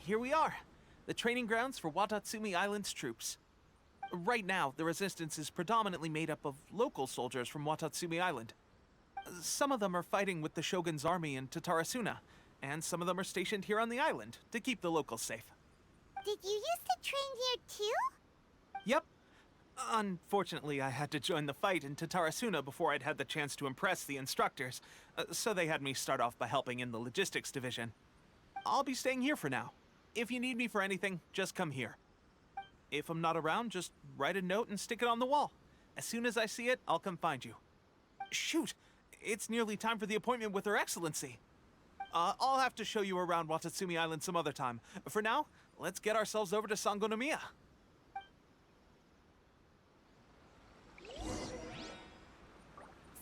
here we are. The training grounds for Watatsumi Island's troops. Right now, the resistance is predominantly made up of local soldiers from Watatsumi Island. Some of them are fighting with the Shogun's army in Tatarasuna, and some of them are stationed here on the island to keep the locals safe. Did you used to train here too? Yep. Unfortunately, I had to join the fight in Tatarasuna before I'd had the chance to impress the instructors, so they had me start off by helping in the logistics division. I'll be staying here for now. If you need me for anything, just come here. If I'm not around, just write a note and stick it on the wall. As soon as I see it, I'll come find you. Shoot! It's nearly time for the appointment with Her Excellency. I'll have to show you around Watatsumi Island some other time. For now, let's get ourselves over to Sangonomiya.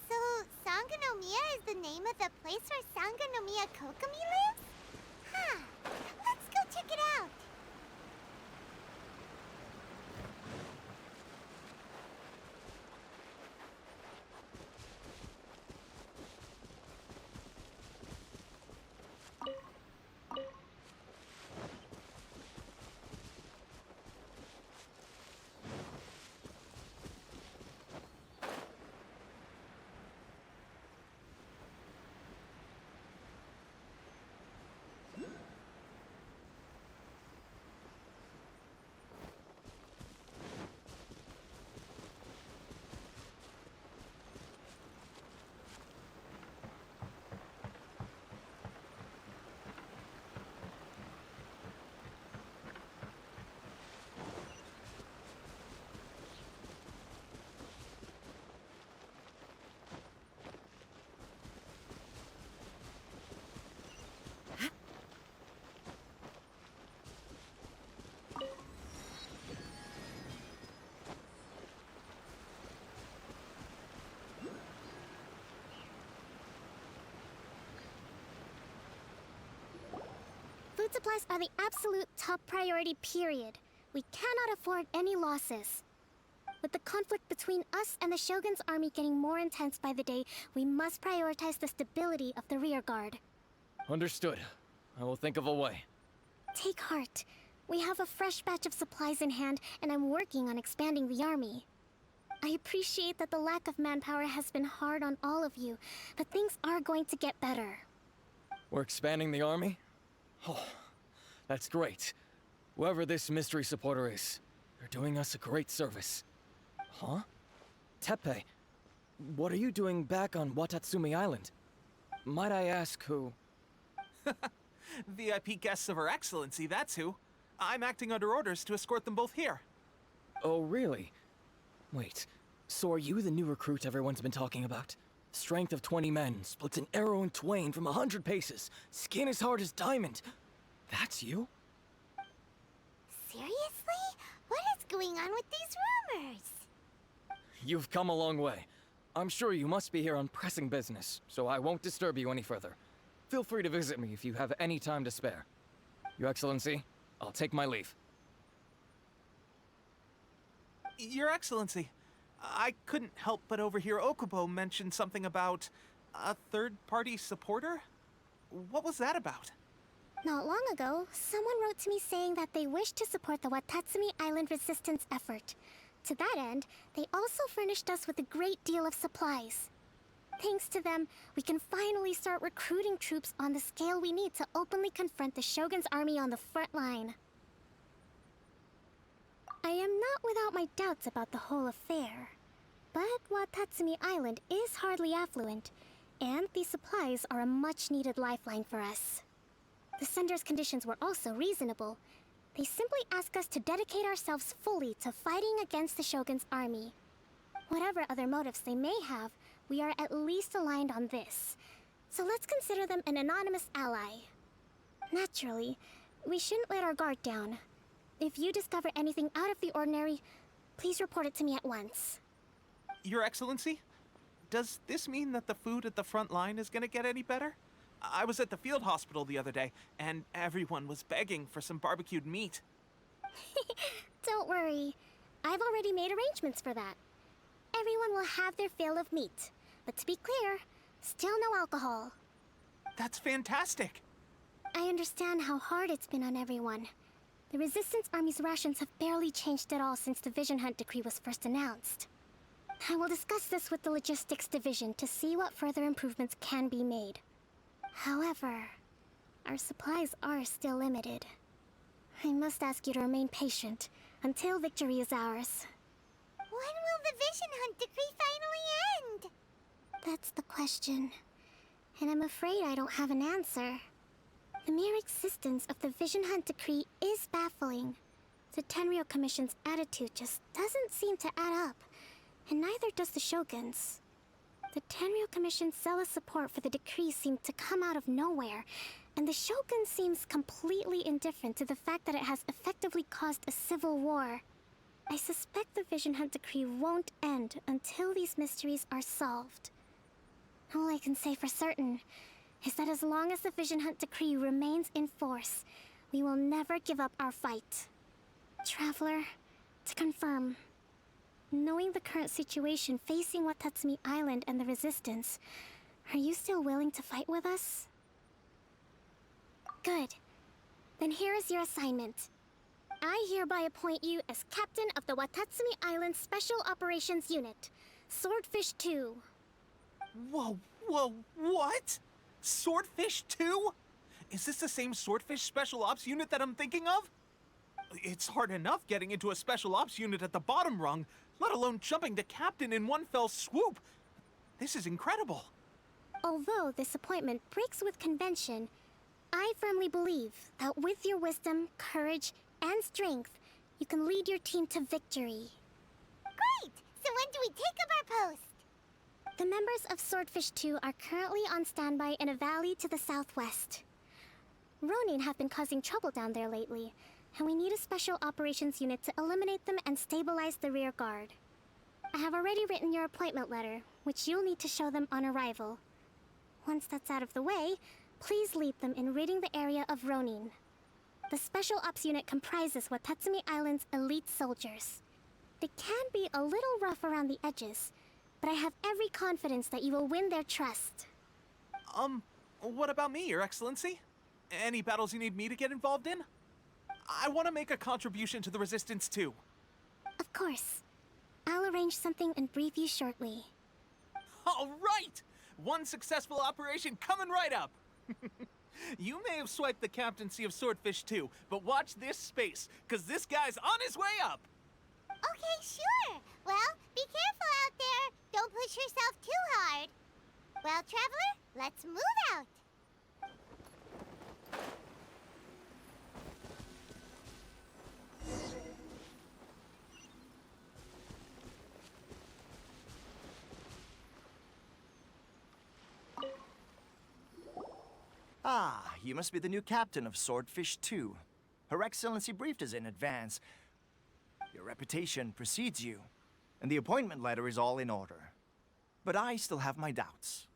So, Sangonomiya is the name of the place where Sangonomiya Kokomi lives? Huh. Let's go check it out. Food supplies are the absolute top priority, period. We cannot afford any losses. With the conflict between us and the Shogun's army getting more intense by the day, we must prioritize the stability of the rear guard. Understood. I will think of a way. Take heart. We have a fresh batch of supplies in hand, and I'm working on expanding the army. I appreciate that the lack of manpower has been hard on all of you, but things are going to get better. We're expanding the army? Oh, that's great. Whoever this mystery supporter is, they're doing us a great service. Huh? Teppei, what are you doing back on Watatsumi Island? Might I ask who? VIP guests of Her Excellency, that's who. I'm acting under orders to escort them both here. Oh, really? Wait, so are you the new recruit everyone's been talking about? Strength of 20 men, splits an arrow in twain from 100 paces, skin as hard as diamond. That's you? Seriously? What is going on with these rumors? You've come a long way. I'm sure you must be here on pressing business, so I won't disturb you any further. Feel free to visit me if you have any time to spare. Your Excellency, I'll take my leave. Your Excellency, I couldn't help but overhear Okubo mention something about a third-party supporter? What was that about? Not long ago, someone wrote to me saying that they wish to support the Watatsumi Island resistance effort. To that end, they also furnished us with a great deal of supplies. Thanks to them, we can finally start recruiting troops on the scale we need to openly confront the Shogun's army on the front line. I am not without my doubts about the whole affair. But Watatsumi Island is hardly affluent, and these supplies are a much-needed lifeline for us. The sender's conditions were also reasonable. They simply ask us to dedicate ourselves fully to fighting against the Shogun's army. Whatever other motives they may have, we are at least aligned on this. So let's consider them an anonymous ally. Naturally, we shouldn't let our guard down. If you discover anything out of the ordinary, please report it to me at once. Your Excellency, does this mean that the food at the front line is gonna get any better? I was at the field hospital the other day, and everyone was begging for some barbecued meat. Don't worry. I've already made arrangements for that. Everyone will have their fill of meat. But to be clear, still no alcohol. That's fantastic. I understand how hard it's been on everyone. The Resistance Army's rations have barely changed at all since the Vision Hunt decree was first announced. I will discuss this with the Logistics Division to see what further improvements can be made. However, our supplies are still limited. I must ask you to remain patient until victory is ours. When will the Vision Hunt decree finally end? That's the question. And I'm afraid I don't have an answer. The mere existence of the Vision Hunt decree is baffling. The Tenryou Commission's attitude just doesn't seem to add up, and neither does the Shogun's. The Tenryou Commission's zealous support for the decree seemed to come out of nowhere, and the Shogun seems completely indifferent to the fact that it has effectively caused a civil war. I suspect the Vision Hunt decree won't end until these mysteries are solved. All I can say for certain is that as long as the Vision Hunt decree remains in force, we will never give up our fight. Traveler, to confirm, knowing the current situation facing Watatsumi Island and the Resistance, are you still willing to fight with us? Good. Then here is your assignment. I hereby appoint you as Captain of the Watatsumi Island Special Operations Unit, Swordfish 2. Whoa, what? Swordfish 2? Is this the same Swordfish Special Ops unit that I'm thinking of? It's hard enough getting into a Special Ops unit at the bottom rung, let alone jumping to Captain in one fell swoop. This is incredible. Although this appointment breaks with convention, I firmly believe that with your wisdom, courage, and strength, you can lead your team to victory. Great! So when do we take up our post? The members of Swordfish 2 are currently on standby in a valley to the southwest. Ronin have been causing trouble down there lately, and we need a special operations unit to eliminate them and stabilize the rear guard. I have already written your appointment letter, which you'll need to show them on arrival. Once that's out of the way, please lead them in ridding the area of Ronin. The Special Ops unit comprises Watatsumi Island's elite soldiers. They can be a little rough around the edges, but I have every confidence that you will win their trust. What about me, Your Excellency? Any battles you need me to get involved in? I want to make a contribution to the Resistance too. Of course. I'll arrange something and brief you shortly. All right! One successful operation coming right up! You may have swiped the captaincy of Swordfish 2, but watch this space, because this guy's on his way up! Okay, sure. Well, be careful out there. Don't push yourself too hard. Well, Traveler, let's move out. Ah, you must be the new captain of Swordfish 2. Her Excellency briefed us in advance. Your reputation precedes you, and the appointment letter is all in order. But I still have my doubts.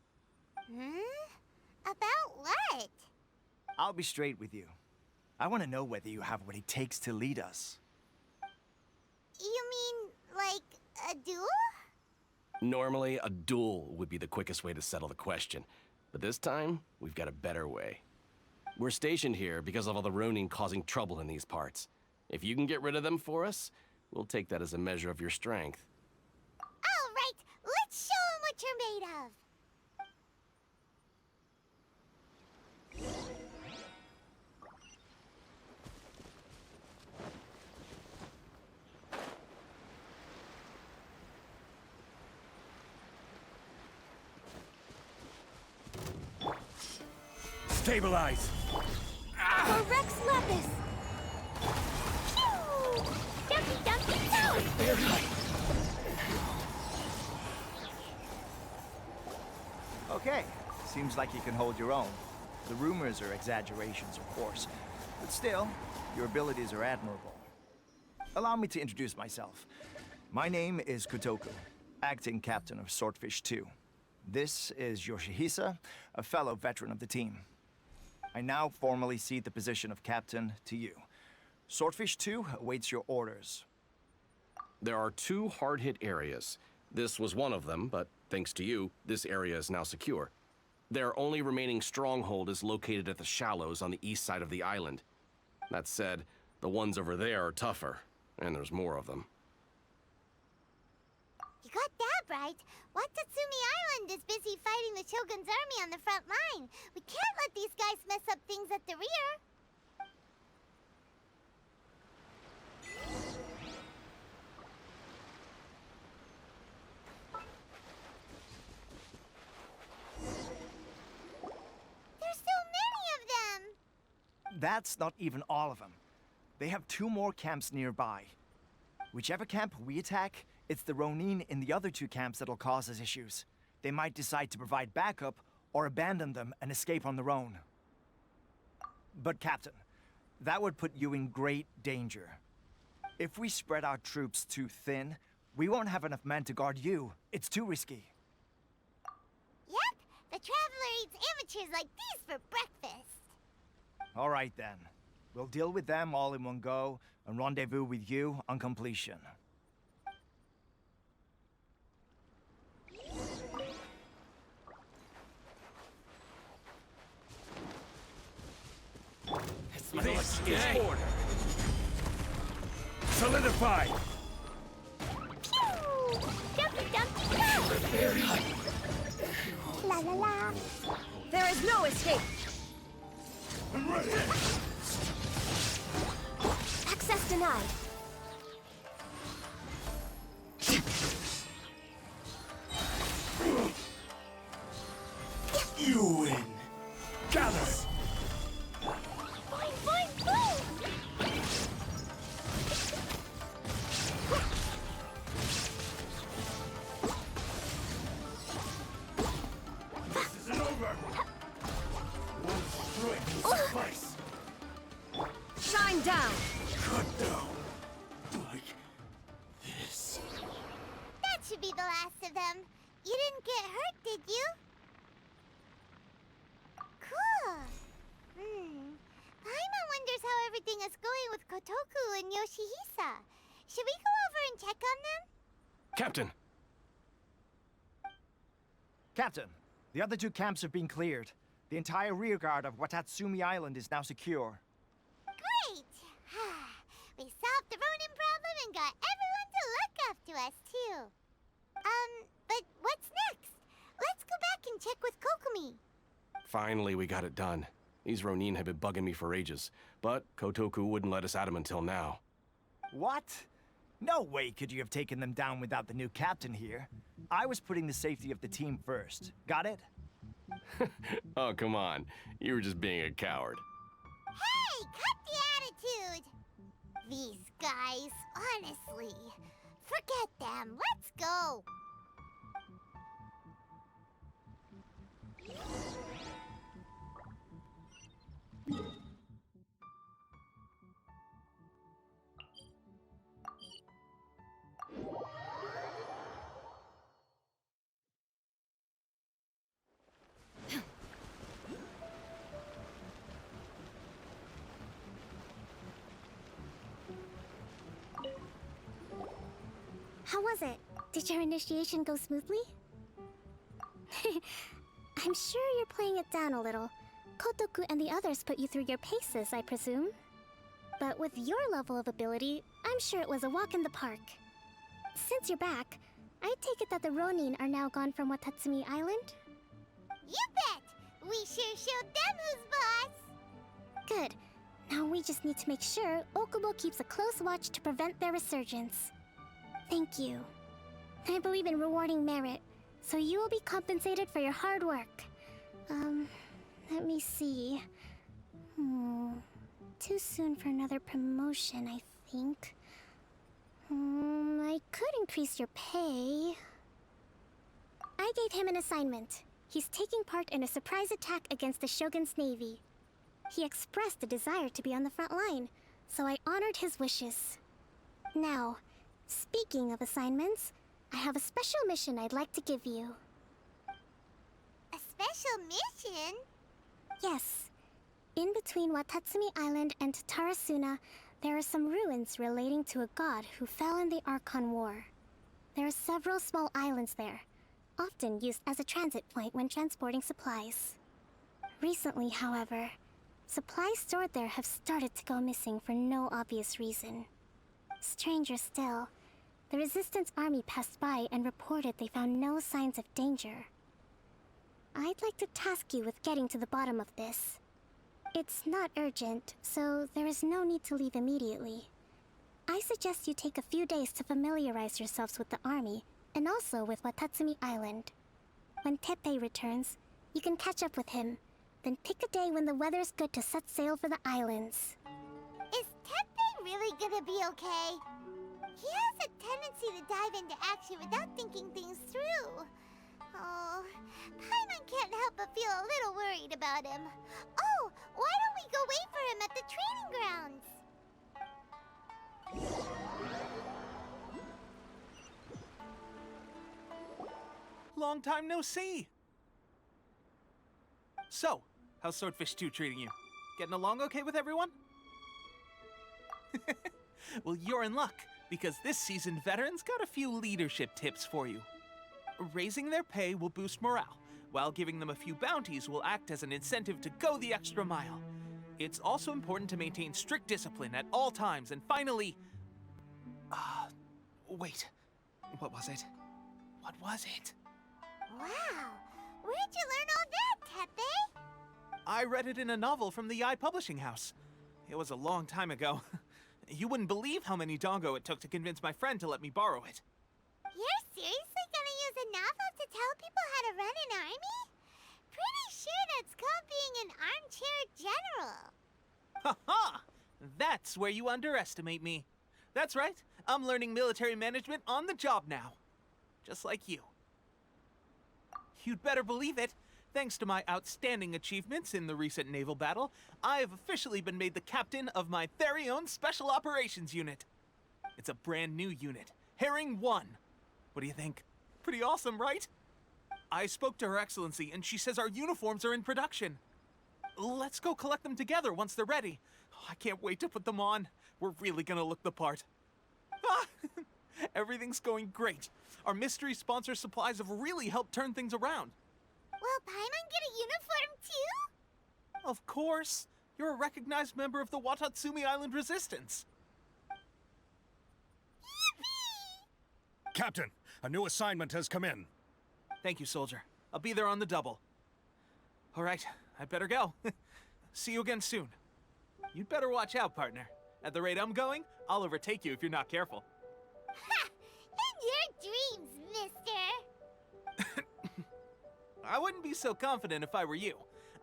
About what? I'll be straight with you. I want to know whether you have what it takes to lead us. You mean, like, a duel? Normally, a duel would be the quickest way to settle the question. But this time, we've got a better way. We're stationed here because of all the Ronin causing trouble in these parts. If you can get rid of them for us, we'll take that as a measure of your strength. All right, let's show 'em what you're made of. Stabilize! For Rex Lapis! Phew! Dumpy Dumpy Toast! Okay, seems like you can hold your own. The rumors are exaggerations, of course. But still, your abilities are admirable. Allow me to introduce myself. My name is Kotoku, acting captain of Swordfish 2. This is Yoshihisa, a fellow veteran of the team. I now formally cede the position of captain to you. Swordfish 2 awaits your orders. There are 2 hard-hit areas. This was one of them, but thanks to you, this area is now secure. Their only remaining stronghold is located at the shallows on the east side of the island. That said, the ones over there are tougher, and there's more of them. You got that right. Watatsumi Island is busy fighting the Shogun's army on the front line. We can't let these guys mess up things at the rear. There's so many of them! That's not even all of them. They have 2 more camps nearby. Whichever camp we attack, it's the Ronin in the other 2 camps that'll cause us issues. They might decide to provide backup or abandon them and escape on their own. But Captain, that would put you in great danger. If we spread our troops too thin, we won't have enough men to guard you. It's too risky. Yep, the Traveler eats amateurs like these for breakfast. All right then. We'll deal with them all in one go and rendezvous with you on completion. This is order. Solidify! Pew! Jumpy dumpty go! La la la! There is no escape. I'm ready! Access denied. You win! Gather! Boing, boing, boing! This isn't over! One strike will suffice! Shine down. Cut down! Like this. That should be the last of them. You didn't get hurt, did you? Cool. Paimon wonders how everything is going with Kotoku and Yoshihisa. Should we go over and check on them? Captain! Captain, the other 2 camps have been cleared. The entire rearguard of Watatsumi Island is now secure. Great! We solved the Ronin problem and got everyone to look after us, too. But what's next? Let's go back and check with Kokumi. Finally, we got it done. These Ronin have been bugging me for ages, but Kotoku wouldn't let us at him until now. What? No way could you have taken them down without the new captain here. I was putting the safety of the team first. Got it? Oh, come on. You were just being a coward. Hey, cut the attitude! These guys, honestly. Forget them. Let's go. How was it? Did your initiation go smoothly? I'm sure you're playing it down a little. Kotoku and the others put you through your paces, I presume. But with your level of ability, I'm sure it was a walk in the park. Since you're back, I take it that the Ronin are now gone from Watatsumi Island? You bet! We sure showed them who's boss! Good. Now we just need to make sure Okubo keeps a close watch to prevent their resurgence. Thank you. I believe in rewarding merit, so you will be compensated for your hard work. Let me see. Too soon for another promotion, I think. I could increase your pay. I gave him an assignment. He's taking part in a surprise attack against the Shogun's navy. He expressed a desire to be on the front line, so I honored his wishes. Now, speaking of assignments, I have a special mission I'd like to give you. A special mission? Yes. In between Watatsumi Island and Tarasuna, there are some ruins relating to a god who fell in the Archon War. There are several small islands there. often used as a transit point when transporting supplies. Recently, however, supplies stored there have started to go missing for no obvious reason. Stranger still, the Resistance army passed by and reported they found no signs of danger. I'd like to task you with getting to the bottom of this. It's not urgent, so there is no need to leave immediately. I suggest you take a few days to familiarize yourselves with the army, and also with Watatsumi Island. When Teppei returns, you can catch up with him, then pick a day when the weather's good to set sail for the islands. Is Teppei really gonna be okay? He has a tendency to dive into action without thinking things through. Oh, Paimon can't help but feel a little worried about him. Oh, why don't we go wait for him at the training grounds? Long time no see. So, how's Swordfish 2 treating you? Getting along okay with everyone? Well, you're in luck, because this seasoned veteran's got a few leadership tips for you. Raising their pay will boost morale, while giving them a few bounties will act as an incentive to go the extra mile. It's also important to maintain strict discipline at all times, and finally... wait. What was it? What was it? Wow, where'd you learn all that, Teppei? I read it in a novel from the Yae Publishing House. It was a long time ago. You wouldn't believe how many dongo it took to convince my friend to let me borrow it. You're seriously gonna use a novel to tell people how to run an army? Pretty sure that's called being an armchair general. Ha ha! That's where you underestimate me. That's right, I'm learning military management on the job now. Just like you. You'd better believe it. Thanks to my outstanding achievements in the recent naval battle, I have officially been made the captain of my very own Special Operations Unit. It's a brand new unit, Herring 1. What do you think? Pretty awesome, right? I spoke to Her Excellency, and she says our uniforms are in production. Let's go collect them together once they're ready. I can't wait to put them on. We're really gonna look the part. Ah! Everything's going great. Our mystery sponsor supplies have really helped turn things around. Will Paimon get a uniform too? Of course. You're a recognized member of the Watatsumi Island Resistance. Yippee! Captain, a new assignment has come in. Thank you, soldier. I'll be there on the double. All right, I better go. See you again soon. You'd better watch out, partner. At the rate I'm going, I'll overtake you if you're not careful. Ha! In your dreams, mister! I wouldn't be so confident if I were you.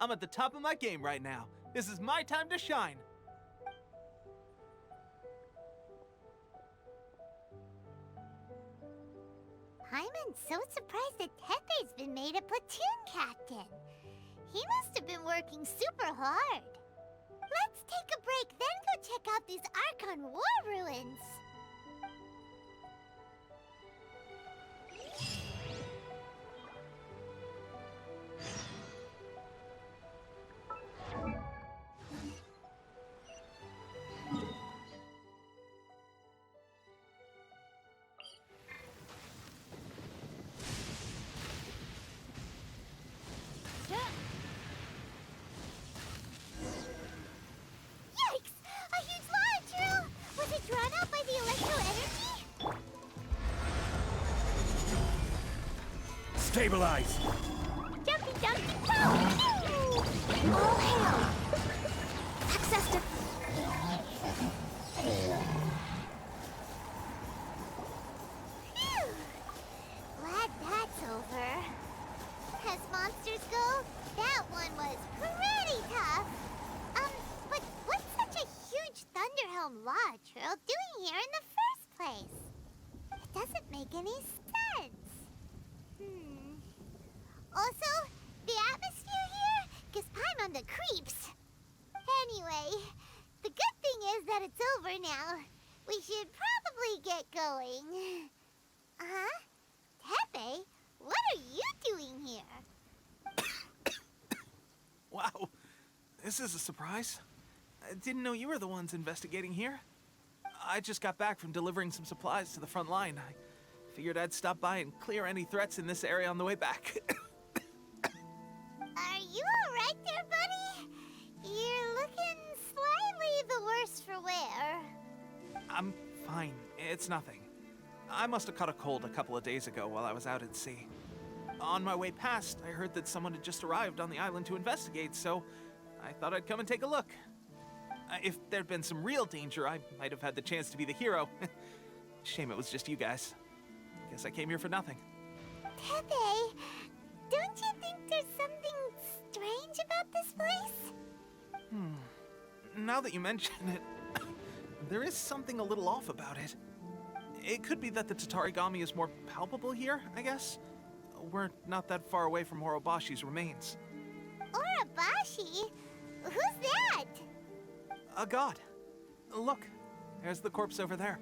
I'm at the top of my game right now. This is my time to shine. Paimon's so surprised that Teppei's been made a platoon captain. He must have been working super hard. Let's take a break, then go check out these Archon War ruins. Yikes! A huge lava drill! Was it drawn out by the electro energy? Stabilize! Jumpy, jumpy, pow! All hail! Access to... Phew! Glad that's over. As monsters go, that one was pretty tough. But what's such a huge Thunderhelm lava trail doing here in the first place? It doesn't make any sense. Also, the atmosphere here gives Paimon the creeps. Anyway, the good thing is that it's over now. We should probably get going. Huh? Teppei, what are you doing here? Wow, this is a surprise. I didn't know you were the ones investigating here. I just got back from delivering some supplies to the front line. I Figured I'd stop by and clear any threats in this area on the way back. Are you alright there, buddy? You're looking slightly the worse for wear. I'm fine. It's nothing. I must have caught a cold a couple of days ago while I was out at sea. On my way past, I heard that someone had just arrived on the island to investigate, so I thought I'd come and take a look. If there'd been some real danger, I might have had the chance to be the hero. Shame it was just you guys. Guess I came here for nothing. Pepe, don't you think there's something strange about this place? Now that you mention it, there is something a little off about it. It could be that the Tatarigami is more palpable here, I guess. We're not that far away from Orobashi's remains. Orobashi? Who's that? A god. Look, there's the corpse over there.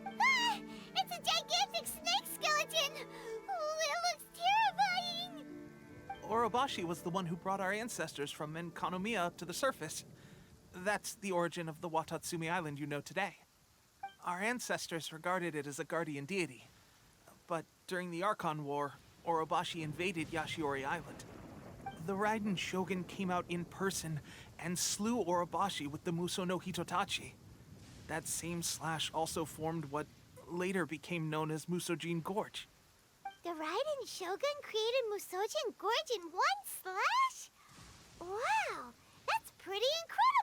Ah! It's a gigantic snake skeleton! Oh, it looks terrifying! Orobashi was the one who brought our ancestors from Enkanomiya to the surface. That's the origin of the Watatsumi Island you know today. Our ancestors regarded it as a guardian deity. But during the Archon War, Orobashi invaded Yashiori Island. The Raiden Shogun came out in person and slew Orobashi with the Muso no Hitotachi. That same slash also formed what later became known as Musojin Gorge. The Raiden Shogun created Musojin Gorge in one slash? Wow, that's pretty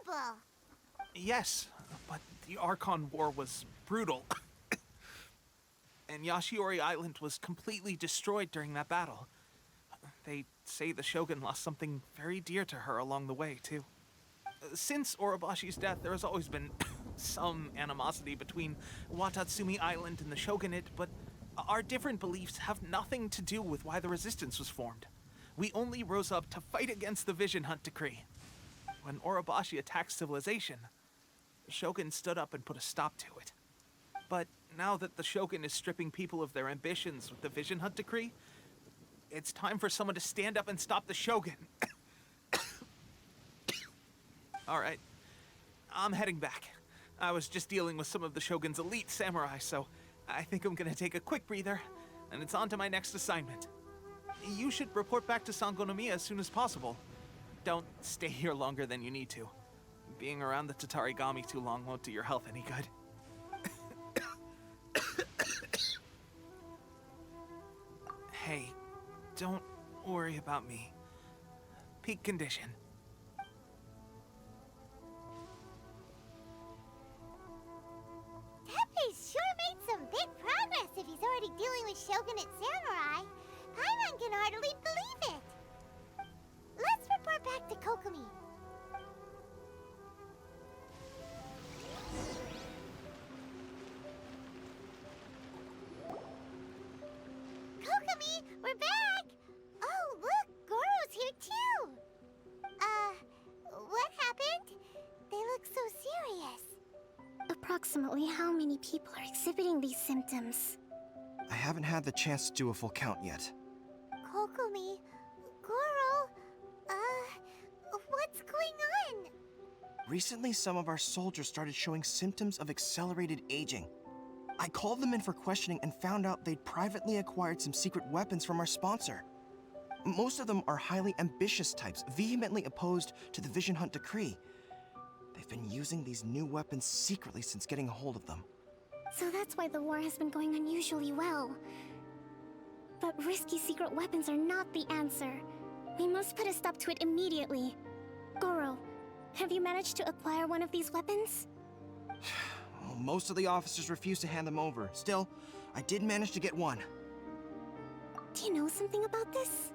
incredible! Yes, but the Archon War was brutal. And Yashiori Island was completely destroyed during that battle. They say the Shogun lost something very dear to her along the way, too. Since Orobashi's death, there has always been some animosity between Watatsumi Island and the Shogunate, but our different beliefs have nothing to do with why the resistance was formed. We only rose up to fight against the Vision Hunt Decree. When Orobashi attacked civilization, the Shogun stood up and put a stop to it. But now that the Shogun is stripping people of their ambitions with the Vision Hunt Decree, it's time for someone to stand up and stop the Shogun. All right, I'm heading back. I was just dealing with some of the Shogun's elite samurai, so I think I'm gonna take a quick breather, and it's on to my next assignment. You should report back to Sangonomiya as soon as possible. Don't stay here longer than you need to. Being around the Tatarigami too long won't do your health any good. Hey, don't worry about me. Peak condition. Pepe's sure made some big progress if he's already dealing with Shogunate samurai. Paimon can hardly believe it. Let's report back to Kokomi. Kokomi, we're back! Oh, look, Goro's here too! What happened? They look so serious. Approximately how many people are exhibiting these symptoms? I haven't had the chance to do a full count yet. Kokomi, Goro, what's going on? Recently, some of our soldiers started showing symptoms of accelerated aging. I called them in for questioning and found out they'd privately acquired some secret weapons from our sponsor. Most of them are highly ambitious types, vehemently opposed to the Vision Hunt Decree. They've been using these new weapons secretly since getting a hold of them. So that's why the war has been going unusually well. But risky secret weapons are not the answer. We must put a stop to it immediately. Goro, have you managed to acquire one of these weapons? Well, most of the officers refuse to hand them over. Still, I did manage to get one. Do you know something about this?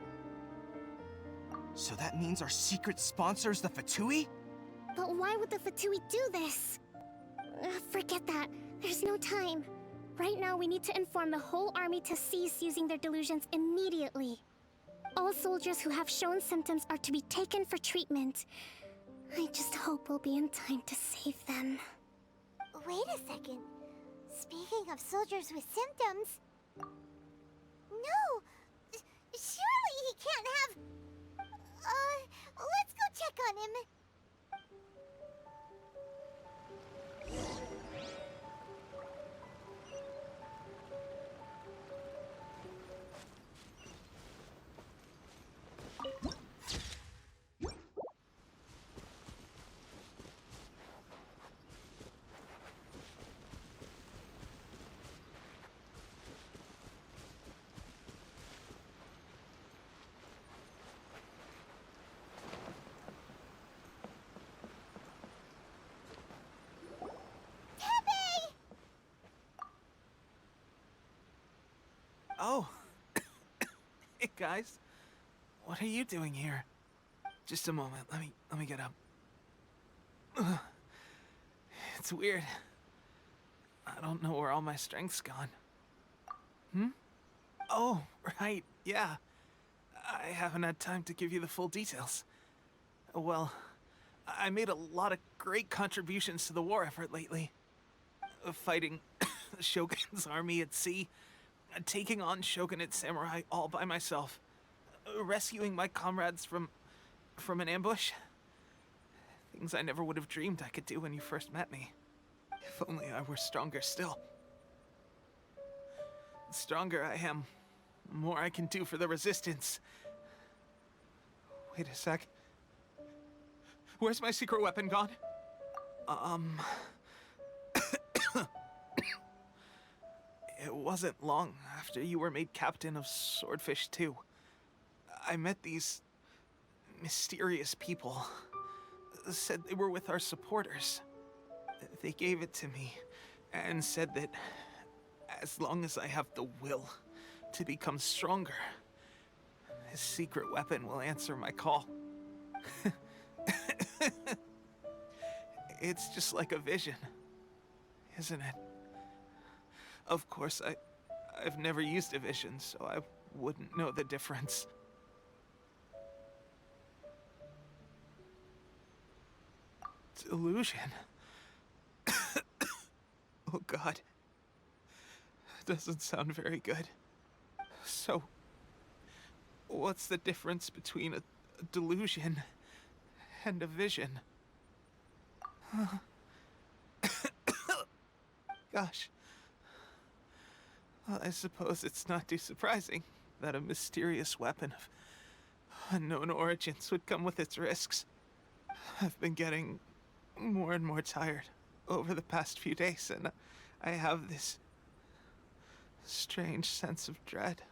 So that means our secret sponsor is the Fatui? But why would the Fatui do this? Forget that. There's no time. Right now, we need to inform the whole army to cease using their delusions immediately. All soldiers who have shown symptoms are to be taken for treatment. I just hope we'll be in time to save them. Wait a second. Speaking of soldiers with symptoms... No! Surely he can't have... let's go check on him. guys. What are you doing here? Just a moment. Let me get up. Ugh. It's weird. I don't know where all my strength's gone. Oh, right. Yeah. I haven't had time to give you the full details. Well, I made a lot of great contributions to the war effort lately. Fighting the Shogun's army at sea, taking on Shogunate samurai all by myself, rescuing my comrades from an ambush. Things I never would have dreamed I could do when you first met me. If only I were stronger still. The stronger I am, the more I can do for the Resistance. Wait a sec. Where's my secret weapon gone? It wasn't long after you were made captain of Swordfish 2. I met these mysterious people. Said they were with our supporters. They gave it to me and said that as long as I have the will to become stronger, his secret weapon will answer my call. It's just like a vision, isn't it? Of course, I've never used a vision, so I wouldn't know the difference. Delusion? Oh God. Doesn't sound very good. So, what's the difference between a delusion and a vision? Gosh. Well, I suppose it's not too surprising that a mysterious weapon of unknown origins would come with its risks. I've been getting more and more tired over the past few days, and I have this strange sense of dread.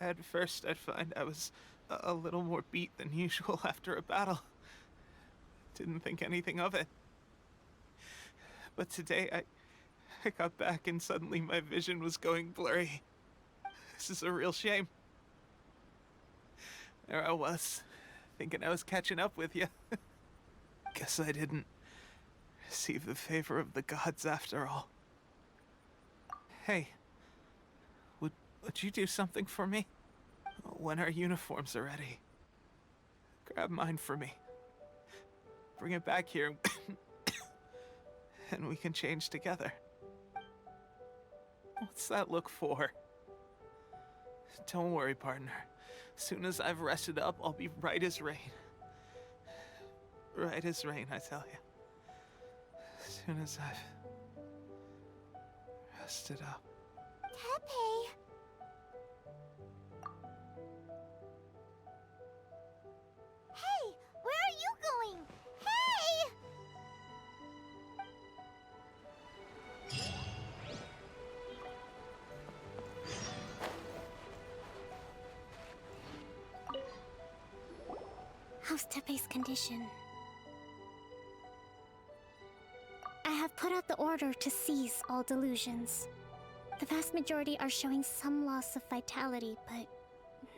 At first, I'd find I was a little more beat than usual after a battle. Didn't think anything of it. But today, I got back and suddenly my vision was going blurry. This is a real shame. There I was, thinking I was catching up with you. Guess I didn't receive the favor of the gods after all. Hey, would you do something for me? When our uniforms are ready, grab mine for me. Bring it back here, and we can change together. What's that look for? Don't worry, partner. As soon as I've rested up, I'll be right as rain. Right as rain, I tell you. As soon as I've rested up. Tepe! Hey! Where are you going? Hey! How's Tepe's condition? I have put out the order to seize all delusions. The vast majority are showing some loss of vitality, but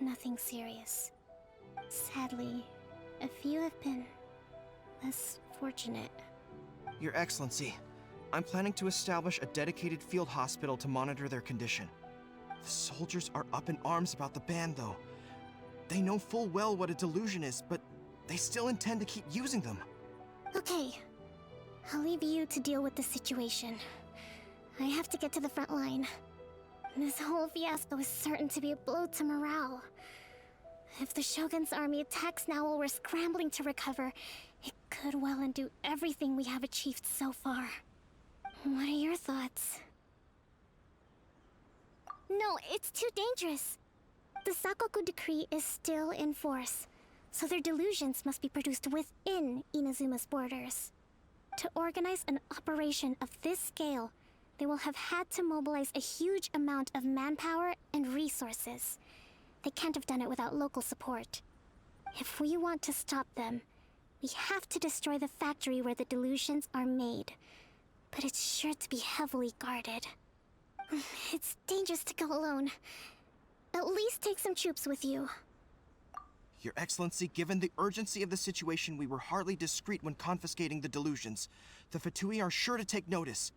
nothing serious. Sadly, a few have been less fortunate. Your Excellency, I'm planning to establish a dedicated field hospital to monitor their condition. The soldiers are up in arms about the ban, though. They know full well what a delusion is, but they still intend to keep using them. Okay, I'll leave you to deal with the situation. I have to get to the front line. This whole fiasco is certain to be a blow to morale. If the Shogun's army attacks now while we're scrambling to recover, it could well undo everything we have achieved so far. What are your thoughts? No, it's too dangerous. The Sakoku decree is still in force, so their delusions must be produced within Inazuma's borders. To organize an operation of this scale, they will have had to mobilize a huge amount of manpower and resources. They can't have done it without local support. If we want to stop them, we have to destroy the factory where the delusions are made. But it's sure to be heavily guarded. It's dangerous to go alone. At least take some troops with you. Your Excellency, given the urgency of the situation, we were hardly discreet when confiscating the delusions. The Fatui are sure to take notice.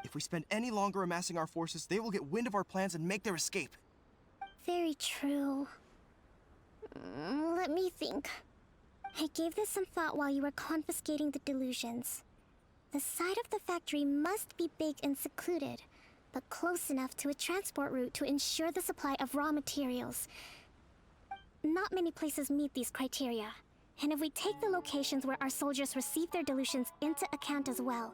If we spend any longer amassing our forces, they will get wind of our plans and make their escape. Very true. Let me think. I gave this some thought while you were confiscating the delusions. The side of the factory must be big and secluded, but close enough to a transport route to ensure the supply of raw materials. Not many places meet these criteria, and if we take the locations where our soldiers receive their delusions into account as well,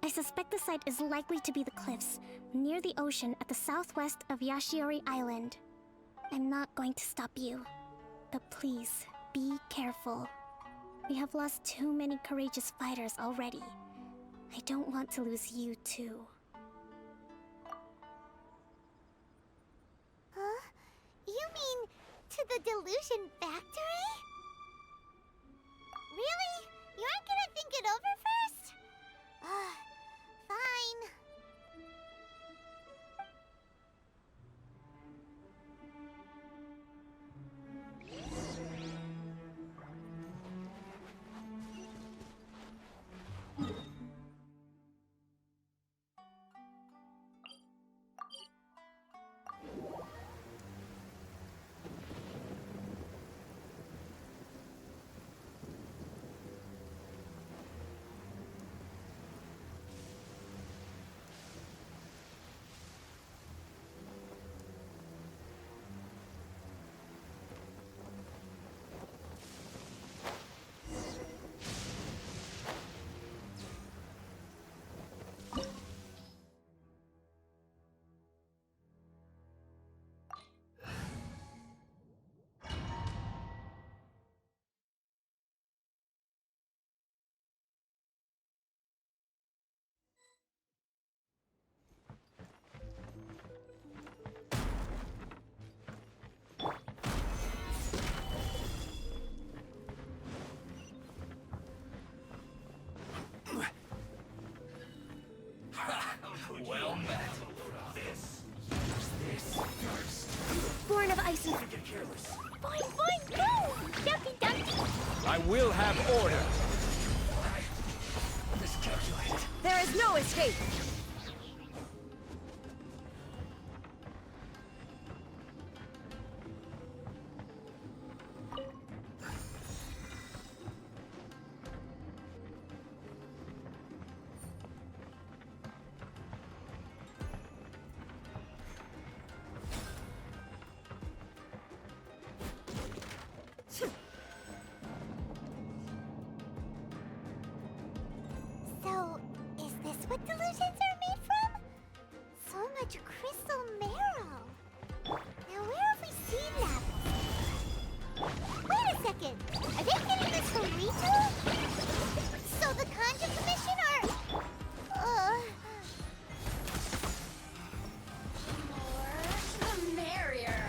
I suspect the site is likely to be the cliffs, near the ocean at the southwest of Yashiori Island. I'm not going to stop you, but please, be careful. We have lost too many courageous fighters already. I don't want to lose you too. Huh? You mean to the delusion factory? Really? You aren't gonna think it over first? Fine. Well met. This first. Born of ice. Don't get careless. Fine, go! Ducky, ducky! I will have order. Miscalculated. There is no escape! So, is this what delusions are made from? So much crystal marrow. Now, where have we seen that? Wait a second. Are they getting this from Rito? So the Conjure Commission are... The merrier.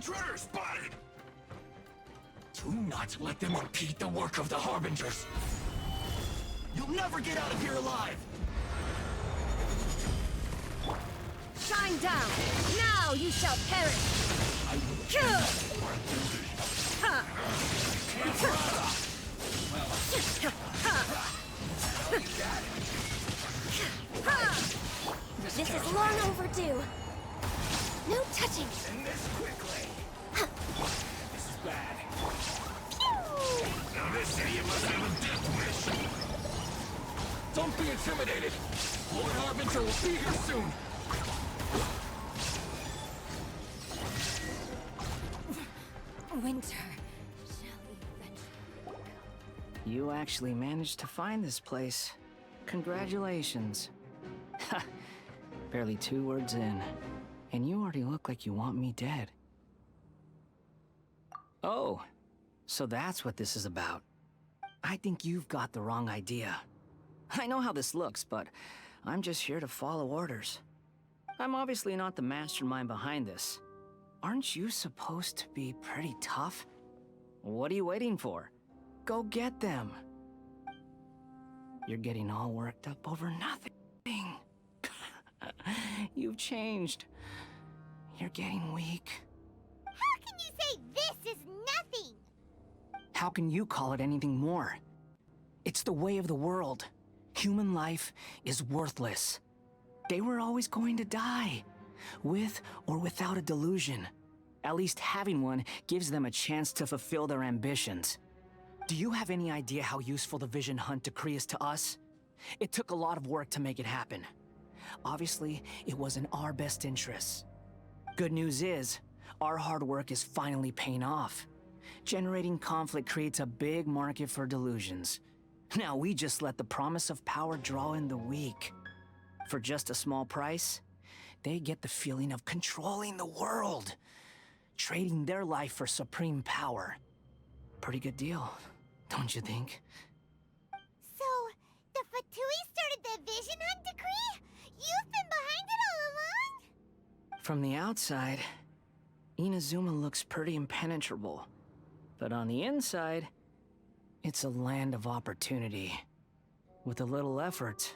Intruder spotted! Do not let them impede the work of the Harbingers! You'll never get out of here alive! Shine down! Now you shall perish! This is long overdue. No touching. End this quickly! This is bad. Now this idiot must have a death wish! Don't be intimidated! Lord Harbinger will be here soon! Winter shall eventually. You actually managed to find this place. Congratulations. Ha! Barely 2 words in, and you already look like you want me dead. Oh, so that's what this is about. I think you've got the wrong idea. I know how this looks, but I'm just here to follow orders. I'm obviously not the mastermind behind this. Aren't you supposed to be pretty tough? What are you waiting for? Go get them. You're getting all worked up over nothing. You've changed. You're getting weak. How can you say this is nothing? How can you call it anything more? It's the way of the world. Human life is worthless. They were always going to die, with or without a delusion. At least having one gives them a chance to fulfill their ambitions. Do you have any idea how useful the Vision Hunt decree is to us? It took a lot of work to make it happen. Obviously, it was in our best interests. Good news is, our hard work is finally paying off. Generating conflict creates a big market for delusions. Now we just let the promise of power draw in the weak. For just a small price, they get the feeling of controlling the world, trading their life for supreme power. Pretty good deal, don't you think? So, the Fatui started the Vision Hunt decree? You've been behind it all along? From the outside, Inazuma looks pretty impenetrable. But on the inside, it's a land of opportunity. With a little effort,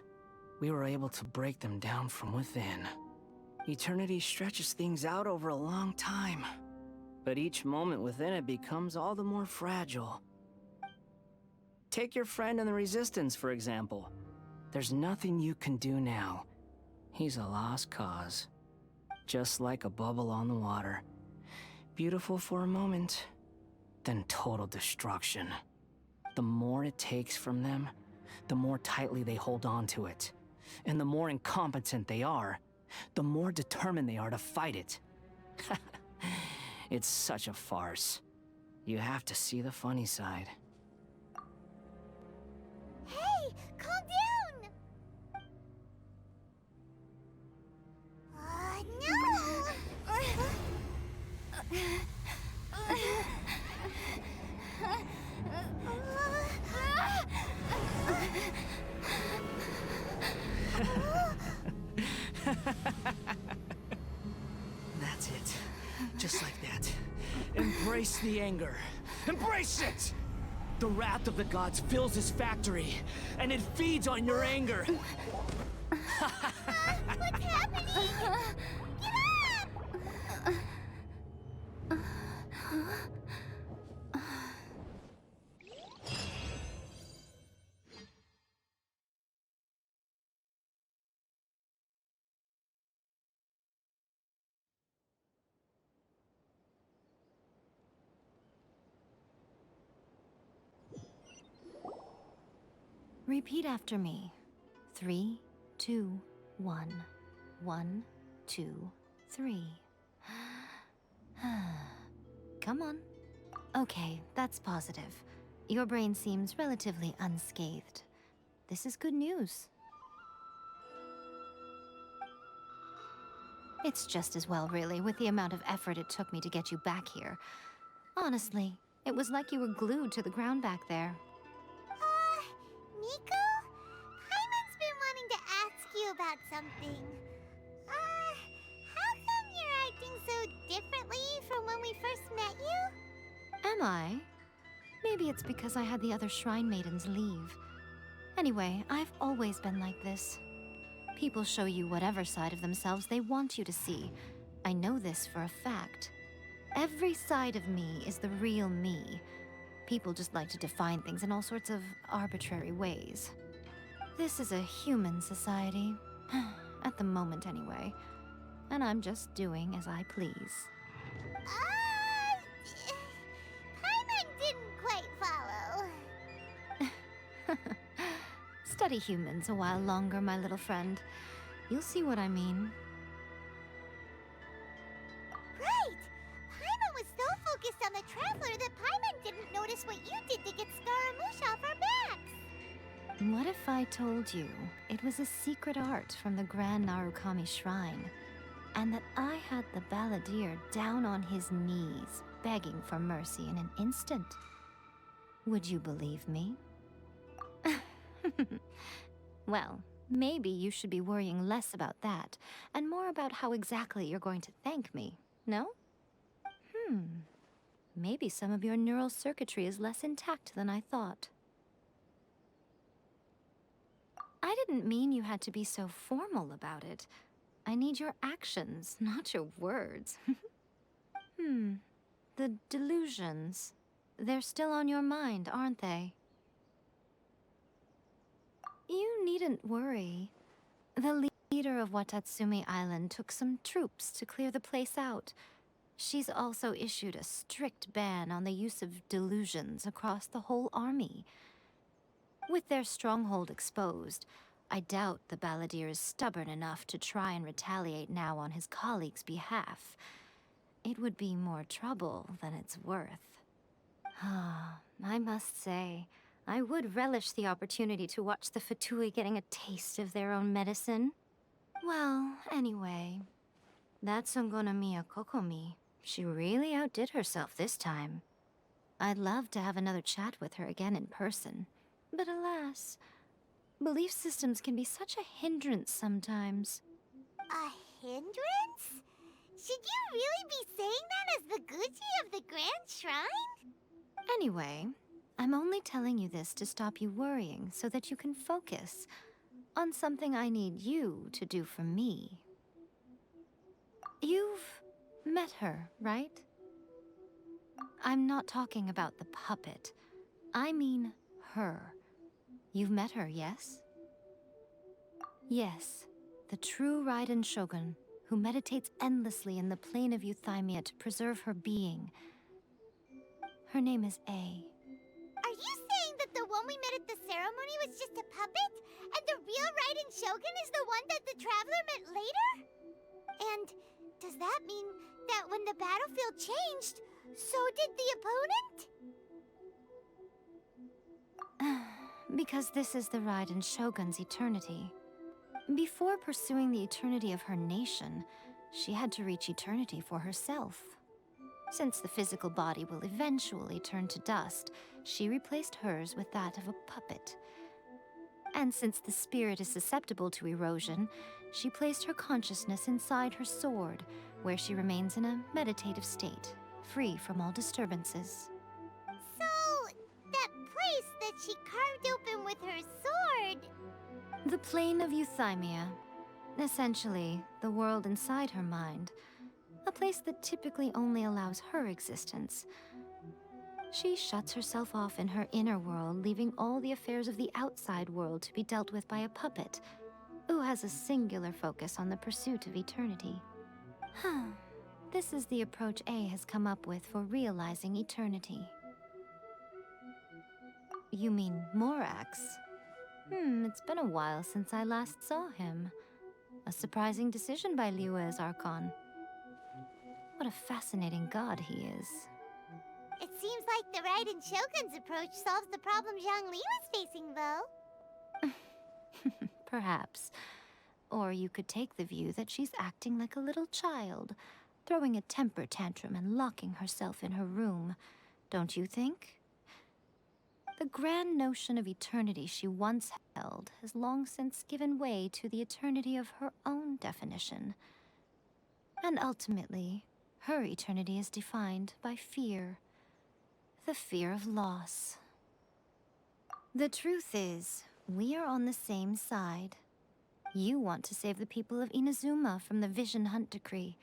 we were able to break them down from within. Eternity stretches things out over a long time, but each moment within it becomes all the more fragile. Take your friend in the Resistance, for example. There's nothing you can do now. He's a lost cause. Just like a bubble on the water. Beautiful for a moment, then total destruction. The more it takes from them, the more tightly they hold on to it. And the more incompetent they are, the more determined they are to fight it. It's such a farce. You have to see the funny side. Hey, calm down! That's it. Just like that. Embrace the anger. Embrace it! The wrath of the gods fills this factory, and it feeds on your anger. What's happening? Get up! Repeat after me. 3, 2, 1. 1, 2, 3. Come on. Okay, that's positive. Your brain seems relatively unscathed. This is good news. It's just as well, really, with the amount of effort it took me to get you back here. Honestly, it was like you were glued to the ground back there. Nico? Paimon's been wanting to ask you about something. How come you're acting so differently from when we first Am I? Maybe it's because I had the other shrine maidens leave. Anyway, I've always been like this. People show you whatever side of themselves they want you to see. I know this for a fact. Every side of me is the real me. People just like to define things in all sorts of arbitrary ways. This is a human society. At the moment, anyway. And I'm just doing as I please. Paimon didn't quite follow. Study humans a while longer, my little friend. You'll see what I mean. Right! Paimon was so focused on the Traveler that Paimon didn't notice what you did to get Scaramouche off our backs. What if I told you it was a secret art from the Grand Narukami Shrine, and that I had the balladeer down on his knees, begging for mercy in an instant? Would you believe me? Well, maybe you should be worrying less about that, and more about how exactly you're going to thank me, no? Maybe some of your neural circuitry is less intact than I thought. I didn't mean you had to be so formal about it. I need your actions, not your words. The delusions. They're still on your mind, aren't they? You needn't worry. The leader of Watatsumi Island took some troops to clear the place out. She's also issued a strict ban on the use of delusions across the whole army. With their stronghold exposed, I doubt the balladeer is stubborn enough to try and retaliate now on his colleague's behalf. It would be more trouble than it's worth. I must say, I would relish the opportunity to watch the Fatui getting a taste of their own medicine. Well, anyway, that Songonomiya Kokomi, she really outdid herself this time. I'd love to have another chat with her again in person. But alas, belief systems can be such a hindrance sometimes. A hindrance? Should you really be saying that as the Gucci of the Grand Shrine? Anyway, I'm only telling you this to stop you worrying so that you can focus on something I need you to do for me. You've met her, right? I'm not talking about the puppet. I mean her. You've met her, yes? Yes, the true Raiden Shogun, who meditates endlessly in the plane of Euthymia to preserve her being. Her name is A. Are you saying that the one we met at the ceremony was just a puppet? And the real Raiden Shogun is the one that the Traveler met later? And does that mean that when the battlefield changed, so did the opponent? Because this is the Raiden Shogun's eternity. Before pursuing the eternity of her nation, she had to reach eternity for herself. Since the physical body will eventually turn to dust, she replaced hers with that of a puppet. And since the spirit is susceptible to erosion, she placed her consciousness inside her sword, where she remains in a meditative state, free from all disturbances. So, that place that she carved open with her sword... The plane of Euthymia. Essentially, the world inside her mind. A place that typically only allows her existence. She shuts herself off in her inner world, leaving all the affairs of the outside world to be dealt with by a puppet, who has a singular focus on the pursuit of eternity. This is the approach A has come up with for realizing eternity. You mean Morax? It's been a while since I last saw him. A surprising decision by Liyue's Archon. What a fascinating god he is. It seems like the Raiden Shogun's approach solves the problem Zhang Li was facing, though. Perhaps. Or you could take the view that she's acting like a little child, throwing a temper tantrum and locking herself in her room. Don't you think? The grand notion of eternity she once held has long since given way to the eternity of her own definition. And ultimately, her eternity is defined by fear. the fear of loss. The truth is, we are on the same side. You want to save the people of Inazuma from the Vision Hunt decree.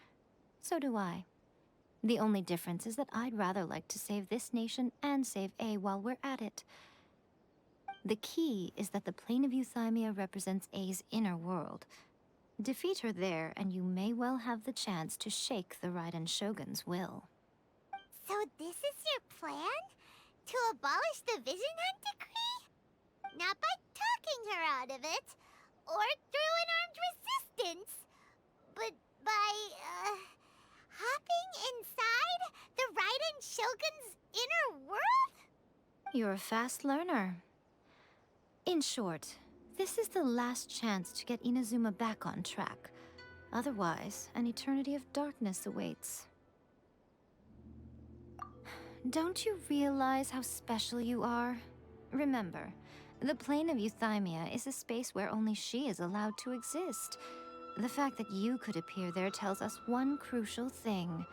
So do I. The only difference is that I'd rather like to save this nation and save A while we're at it. The key is that the plane of Euthymia represents A's inner world. Defeat her there, and you may well have the chance to shake the Raiden Shogun's will. So this is your plan? To abolish the Vision Hunt decree? Not by talking her out of it, or through an armed resistance, but by, hopping inside the Raiden Shogun's inner world? You're a fast learner. In short, this is the last chance to get Inazuma back on track. Otherwise, an eternity of darkness awaits. Don't you realize how special you are? Remember, the plane of Euthymia is a space where only she is allowed to exist. The fact that you could appear there tells us one crucial thing.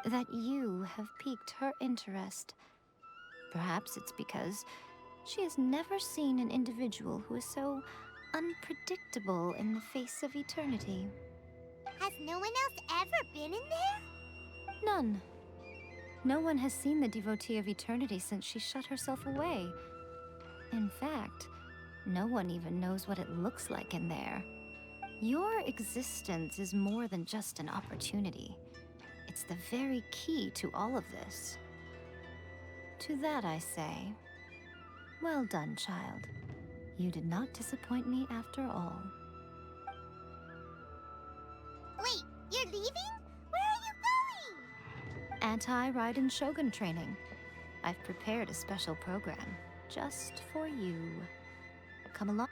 That you have piqued her interest. Perhaps it's because she has never seen an individual who is so unpredictable in the face of eternity. Has no one else ever been in there? None. No one has seen the devotee of eternity since she shut herself away. In fact, no one even knows what it looks like in there. Your existence is more than just an opportunity. It's the very key to all of this. To that I say, well done, child. You did not disappoint me after all. Wait, you're leaving? Where are you going? Anti-Raiden Shogun training. I've prepared a special program just for you. Come along.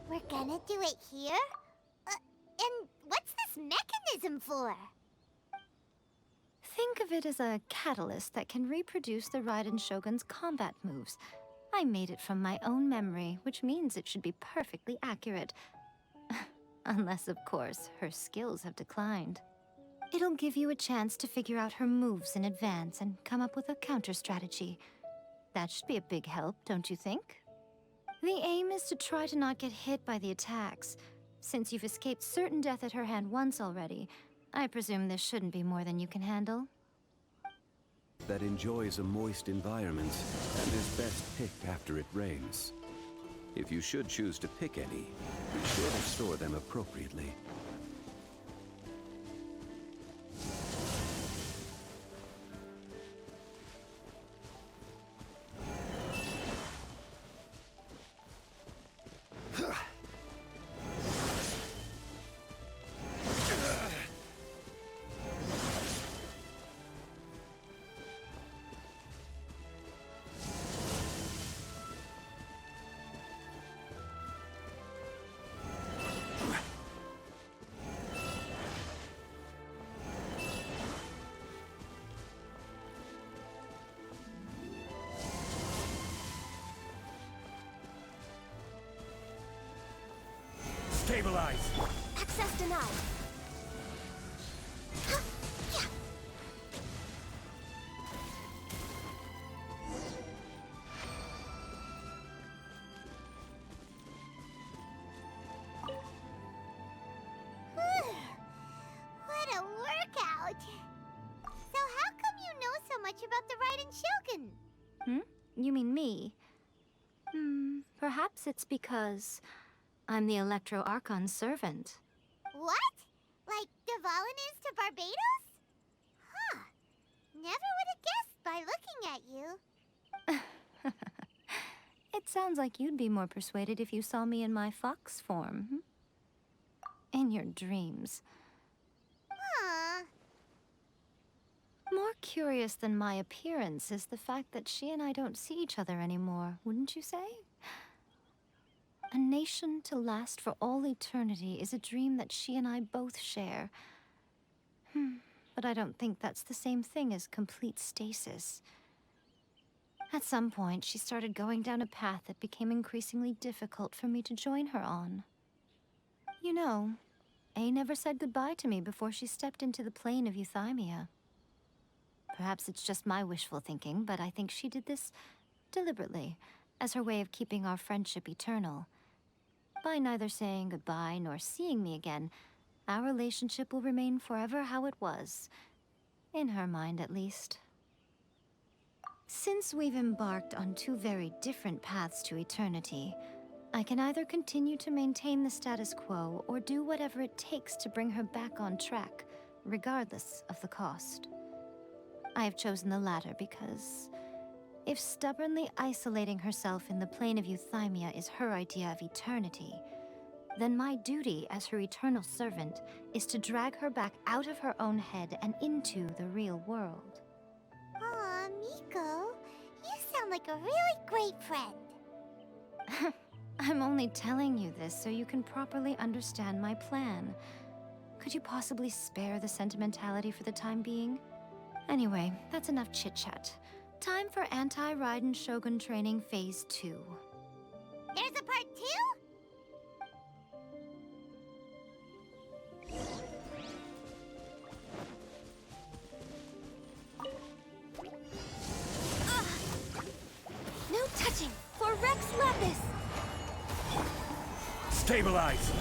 We're gonna do it here? And what's this mechanism for? Think of it as a catalyst that can reproduce the Raiden Shogun's combat moves. I made it from my own memory, which means it should be perfectly accurate. Unless, of course, her skills have declined. It'll give you a chance to figure out her moves in advance and come up with a counter strategy. That should be a big help, don't you think? The aim is to try to not get hit by the attacks. Since you've escaped certain death at her hand once already, I presume this shouldn't be more than you can handle. That enjoys a moist environment and is best picked after it rains. If you should choose to pick any, be sure to store them appropriately. Stabilize! Access denied. What a workout! So how come you know so much about the Raiden Shogun? You mean me? Perhaps it's because I'm the Electro Archon's servant. What? Like Devalin is to Barbados? Huh. Never would have guessed by looking at you. It sounds like you'd be more persuaded if you saw me in my fox form. In your dreams. Aw. More curious than my appearance is the fact that she and I don't see each other anymore, wouldn't you say? A nation to last for all eternity is a dream that she and I both share. But I don't think that's the same thing as complete stasis. At some point, she started going down a path that became increasingly difficult for me to join her on. You know, A never said goodbye to me before she stepped into the plane of euthymia. Perhaps it's just my wishful thinking, but I think she did this deliberately, as her way of keeping our friendship eternal. By neither saying goodbye nor seeing me again, our relationship will remain forever how it was. In her mind, at least. Since we've embarked on two very different paths to eternity, I can either continue to maintain the status quo or do whatever it takes to bring her back on track, regardless of the cost. I have chosen the latter because if stubbornly isolating herself in the plane of euthymia is her idea of eternity, then my duty as her eternal servant is to drag her back out of her own head and into the real world. Aw, Miko, you sound like a really great friend. I'm only telling you this so you can properly understand my plan. Could you possibly spare the sentimentality for the time being? Anyway, that's enough chit-chat. Time for Anti-Raiden Shogun Training Phase 2. There's a part 2? No touching! For Rex Lapis! Stabilize!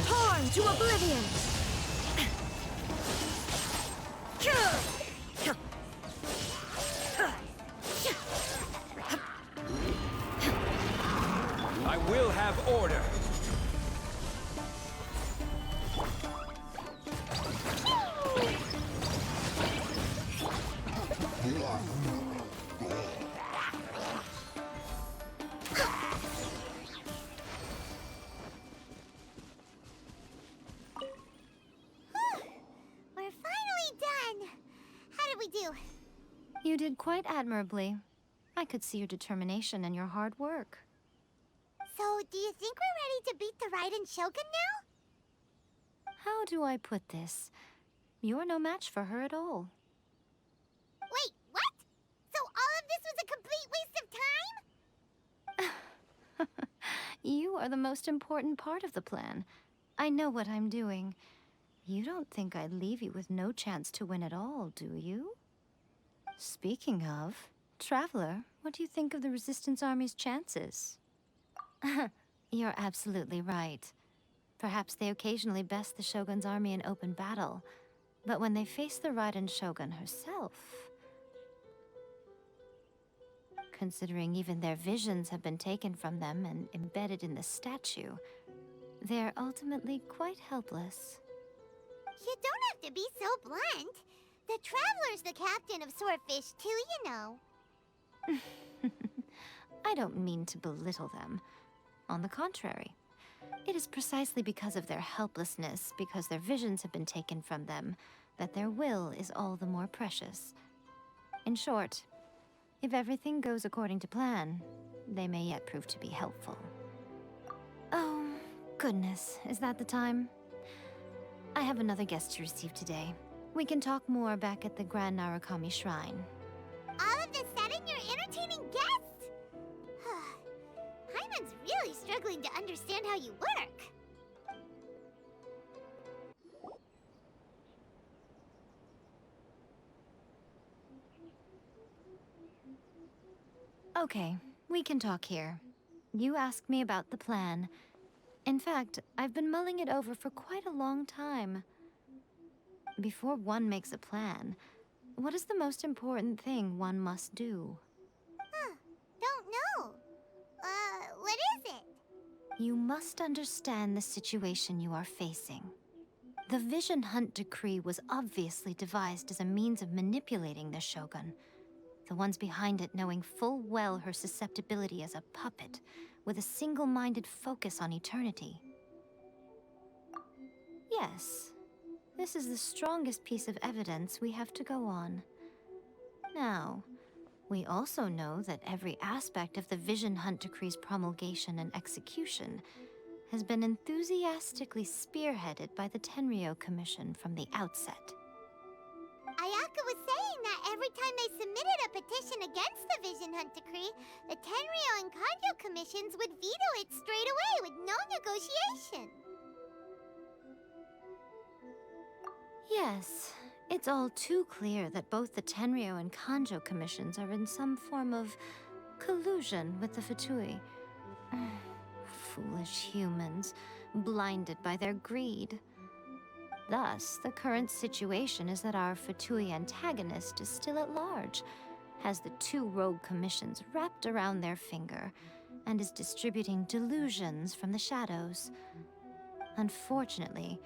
Torn to oblivion! I will have order! We're finally done. How did we do? You did quite admirably. I could see your determination and your hard work. So, do you think we're ready to beat the Raiden Shogun now? How do I put this? You're no match for her at all. Wait, what? So all of this was a complete waste of time? You are the most important part of the plan. I know what I'm doing. You don't think I'd leave you with no chance to win at all, do you? Speaking of, Traveler, what do you think of the Resistance Army's chances? You're absolutely right. Perhaps they occasionally best the Shogun's army in open battle, but when they face the Raiden Shogun herself... Considering even their visions have been taken from them and embedded in the statue, they're ultimately quite helpless. You don't have to be so blunt. The Traveler's the captain of Swordfish too, you know. I don't mean to belittle them. On the contrary, it is precisely because of their helplessness, because their visions have been taken from them, that their will is all the more precious. In short, if everything goes according to plan, they may yet prove to be helpful. Oh, goodness, is that the time? I have another guest to receive today. We can talk more back at the Grand Narukami Shrine. All of this sudden, you're entertaining guests? Hyman's really struggling to understand how you work. Okay, we can talk here. You asked me about the plan. In fact, I've been mulling it over for quite a long time. before one makes a plan, what is the most important thing one must do? Huh. Don't know. What is it? You must understand the situation you are facing. The Vision Hunt Decree was obviously devised as a means of manipulating the Shogun, the ones behind it knowing full well her susceptibility as a puppet, with a single-minded focus on eternity. Yes, this is the strongest piece of evidence we have to go on. Now, we also know that every aspect of the Vision Hunt Decree's promulgation and execution has been enthusiastically spearheaded by the Tenryou Commission from the outset. Ayaka was saying that every time they submitted a petition against the Vision Hunt Decree, the Tenryou and Kanjo commissions would veto it straight away with no negotiation. Yes, it's all too clear that both the Tenryou and Kanjo commissions are in some form of collusion with the Fatui. Foolish humans, blinded by their greed. Thus, the current situation is that our Fatui antagonist is still at large, has the two rogue commissions wrapped around their finger, and is distributing delusions from the shadows. Unfortunately,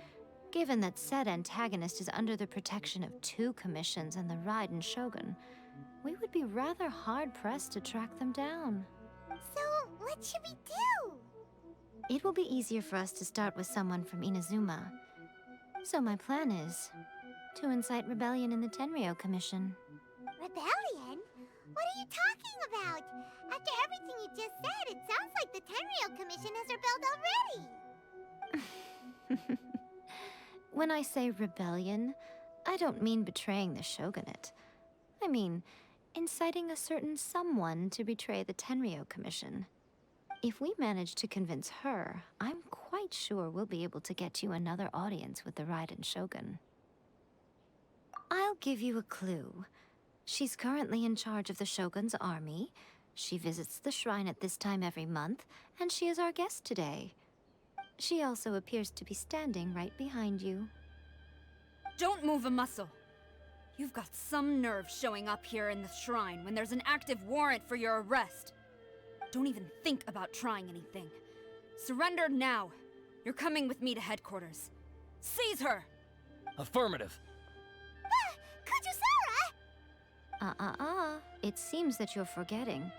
given that said antagonist is under the protection of two commissions and the Raiden Shogun, we would be rather hard-pressed to track them down. So, what should we do? It will be easier for us to start with someone from Inazuma. So my plan is to incite rebellion in the Tenryou Commission. Rebellion? What are you talking about? After everything you just said, it sounds like the Tenryou Commission has rebelled already. When I say rebellion, I don't mean betraying the shogunate. I mean inciting a certain someone to betray the Tenryou Commission. If we manage to convince her, I'm quite sure we'll be able to get you another audience with the Raiden Shogun. I'll give you a clue. She's currently in charge of the Shogun's army. She visits the shrine at this time every month, and she is our guest today. She also appears to be standing right behind you. Don't move a muscle. You've got some nerve showing up here in the shrine when there's an active warrant for your arrest. Don't even think about trying anything. Surrender now. You're coming with me to headquarters. Seize her! Affirmative. Kujusara! It seems that you're forgetting.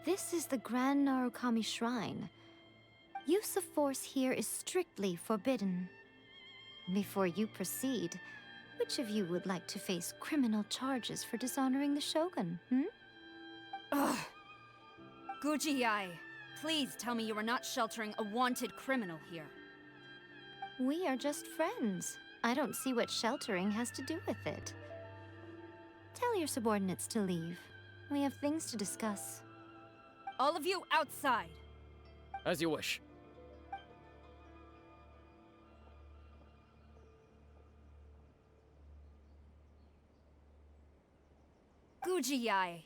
This is the Grand Narukami Shrine. Use of force here is strictly forbidden. Before you proceed, which of you would like to face criminal charges for dishonoring the Shogun, Ugh. Guji-ai, please tell me you are not sheltering a wanted criminal here. We are just friends. I don't see what sheltering has to do with it. Tell your subordinates to leave. We have things to discuss. All of you outside. As you wish. Guji-ai,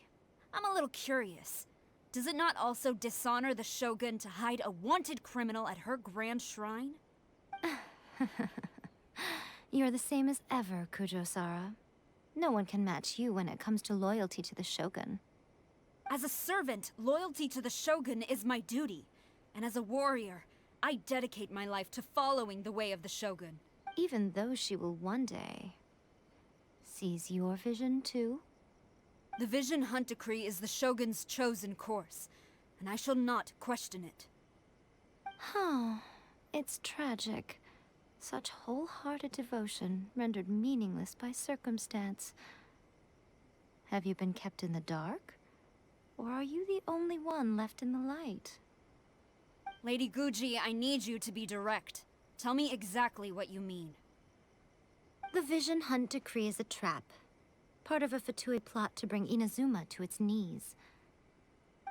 I'm a little curious. Does it not also dishonor the Shogun to hide a wanted criminal at her grand shrine? You're the same as ever, Kujo-Sara. No one can match you when it comes to loyalty to the Shogun. As a servant, loyalty to the Shogun is my duty. And as a warrior, I dedicate my life to following the way of the Shogun. Even though she will one day seize your vision too? The Vision Hunt Decree is the Shogun's chosen course, and I shall not question it. It's tragic. Such wholehearted devotion rendered meaningless by circumstance. Have you been kept in the dark? Or are you the only one left in the light? Lady Guji, I need you to be direct. Tell me exactly what you mean. The Vision Hunt Decree is a trap. Part of a Fatui plot to bring Inazuma to its knees.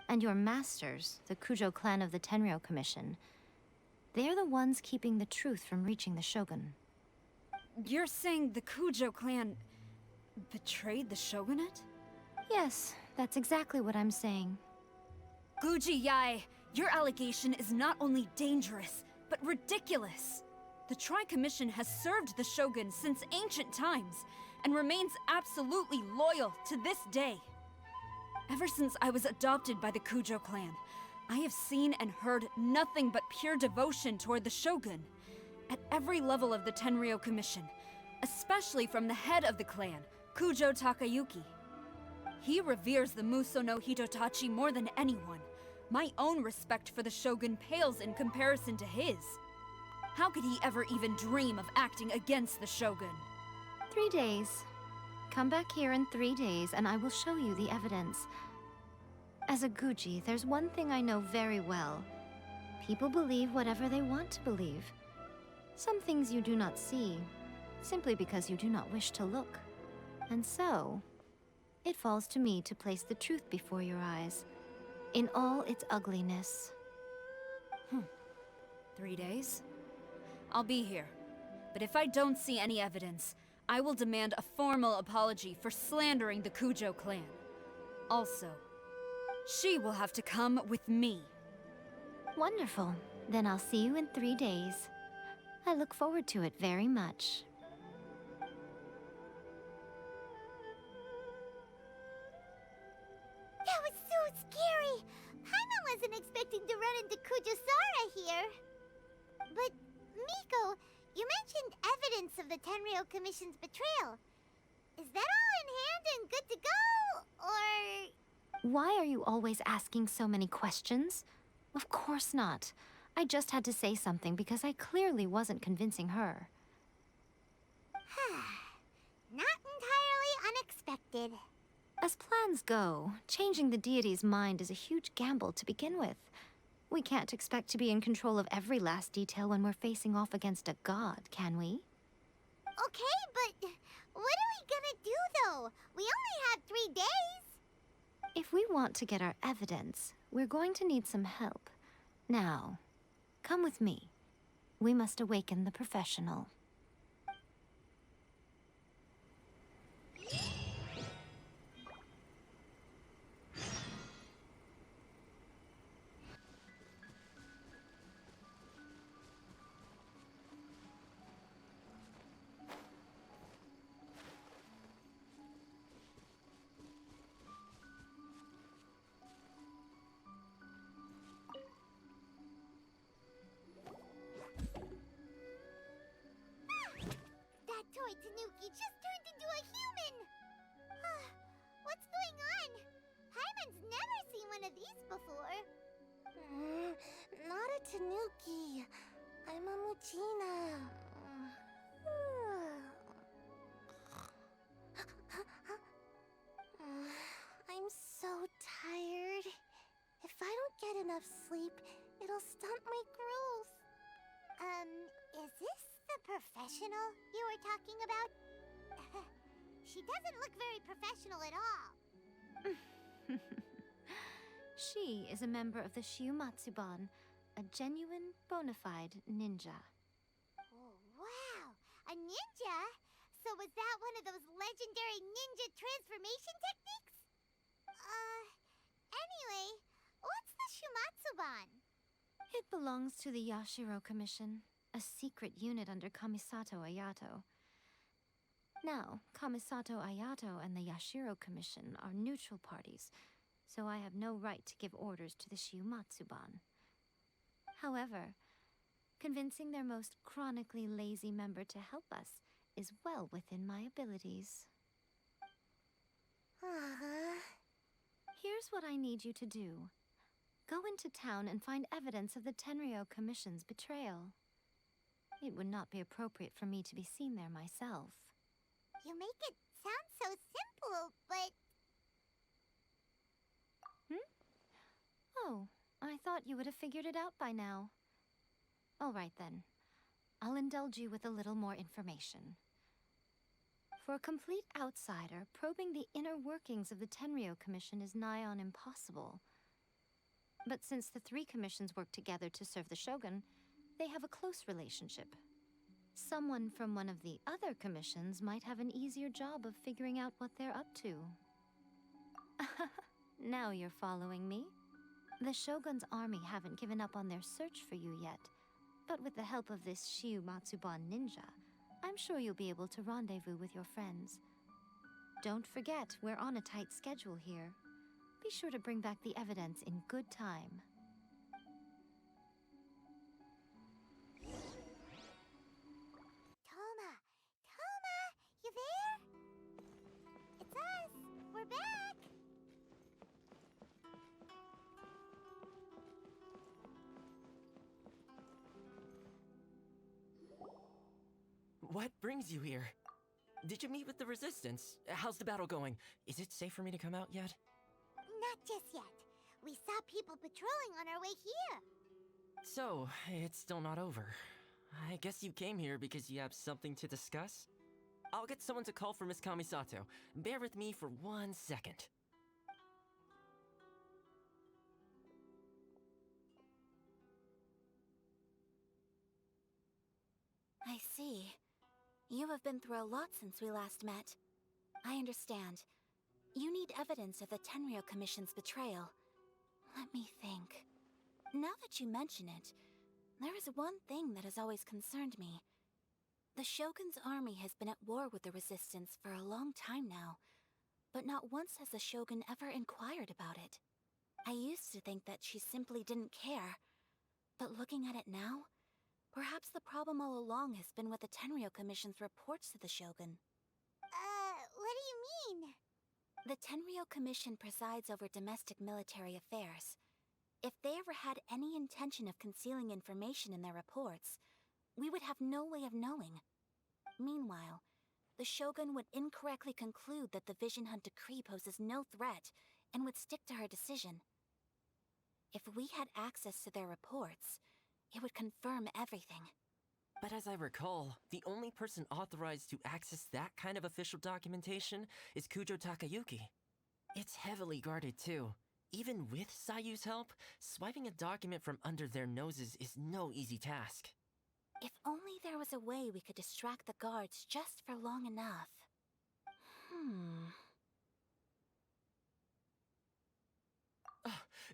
And your masters, the Kujo clan of the Tenryou Commission, they're the ones keeping the truth from reaching the Shogun. You're saying the Kujo clan betrayed the Shogunate? Yes, that's exactly what I'm saying. Guji-ai, your allegation is not only dangerous, but ridiculous. The Tri-Commission has served the Shogun since ancient times, and remains absolutely loyal to this day. Ever since I was adopted by the Kujo clan, I have seen and heard nothing but pure devotion toward the Shogun. At every level of the Tenryou Commission, especially from the head of the clan, Kujo Takayuki. He reveres the Muso no Hitotachi more than anyone. My own respect for the Shogun pales in comparison to his. How could he ever even dream of acting against the Shogun? 3 days. Come back here in 3 days and I will show you the evidence. As a Guji, there's one thing I know very well. People believe whatever they want to believe. Some things you do not see, simply because you do not wish to look. And so, it falls to me to place the truth before your eyes, in all its ugliness. 3 days? I'll be here. But if I don't see any evidence, I will demand a formal apology for slandering the Kujo clan. Also, she will have to come with me. Wonderful. Then I'll see you in 3 days. I look forward to it very much. That was so scary! Paimon wasn't expecting to run into Kujosara here. But, Miko, you mentioned evidence of the Tenryou Commission's betrayal. Is that all in hand and good to go, or...? Why are you always asking so many questions? Of course not. I just had to say something because I clearly wasn't convincing her. Not entirely unexpected. As plans go, changing the deity's mind is a huge gamble to begin with. We can't expect to be in control of every last detail when we're facing off against a god, can we? Okay, but what are we gonna do, though? We only have 3 days. If we want to get our evidence, we're going to need some help. Now, come with me. We must awaken the professional. That toy Tanuki just turned into a human! What's going on? Paimon's never seen one of these before. Not a Tanuki. I'm a Muchina. I'm so tired. If I don't get enough sleep, it'll stunt my growth. Is this the professional you were talking about? She doesn't look very professional at all. She is a member of the Shiumatsuban, a genuine, bona fide ninja. Oh, wow! A ninja? So was that one of those legendary ninja transformation techniques? Anyway, what's the Shumatsuban? It belongs to the Yashiro Commission, a secret unit under Kamisato Ayato. Now, Kamisato Ayato and the Yashiro Commission are neutral parties, so I have no right to give orders to the Shiumatsuban. However, convincing their most chronically lazy member to help us is well within my abilities. Here's what I need you to do. Go into town and find evidence of the Tenryou Commission's betrayal. It would not be appropriate for me to be seen there myself. You make it sound so simple, but... Oh, I thought you would have figured it out by now. All right then. I'll indulge you with a little more information. For a complete outsider, probing the inner workings of the Tenryou Commission is nigh on impossible. But since the 3 commissions work together to serve the Shogun, they have a close relationship. Someone from one of the other commissions might have an easier job of figuring out what they're up to. Now you're following me. The Shogun's army haven't given up on their search for you yet, But with the help of this Shiu Matsuban ninja, I'm sure you'll be able to rendezvous with your friends. Don't forget, we're on a tight schedule here. Be sure to bring back the evidence in good time. Toma! Toma! You there? It's us! We're back! What brings you here? Did you meet with the Resistance? How's the battle going? Is it safe for me to come out yet? Not just yet. We saw people patrolling on our way here. So, it's still not over. I guess you came here because you have something to discuss? I'll get someone to call for Miss Kamisato. Bear with me for 1 second. I see. You have been through a lot since we last met. I understand. You need evidence of the Tenryou Commission's betrayal. Let me think. Now that you mention it, there is one thing that has always concerned me. The Shogun's army has been at war with the Resistance for a long time now, but not once has the Shogun ever inquired about it. I used to think that she simply didn't care, but looking at it now, perhaps the problem all along has been with the Tenryou Commission's reports to the Shogun. What do you mean? The Tenryou Commission presides over domestic military affairs. If they ever had any intention of concealing information in their reports, we would have no way of knowing. Meanwhile, the Shogun would incorrectly conclude that the Vision Hunt decree poses no threat and would stick to her decision. If we had access to their reports, it would confirm everything. But as I recall, the only person authorized to access that kind of official documentation is Kujo Takayuki. It's heavily guarded too. Even with Sayu's help, swiping a document from under their noses is no easy task. If only there was a way we could distract the guards just for long enough.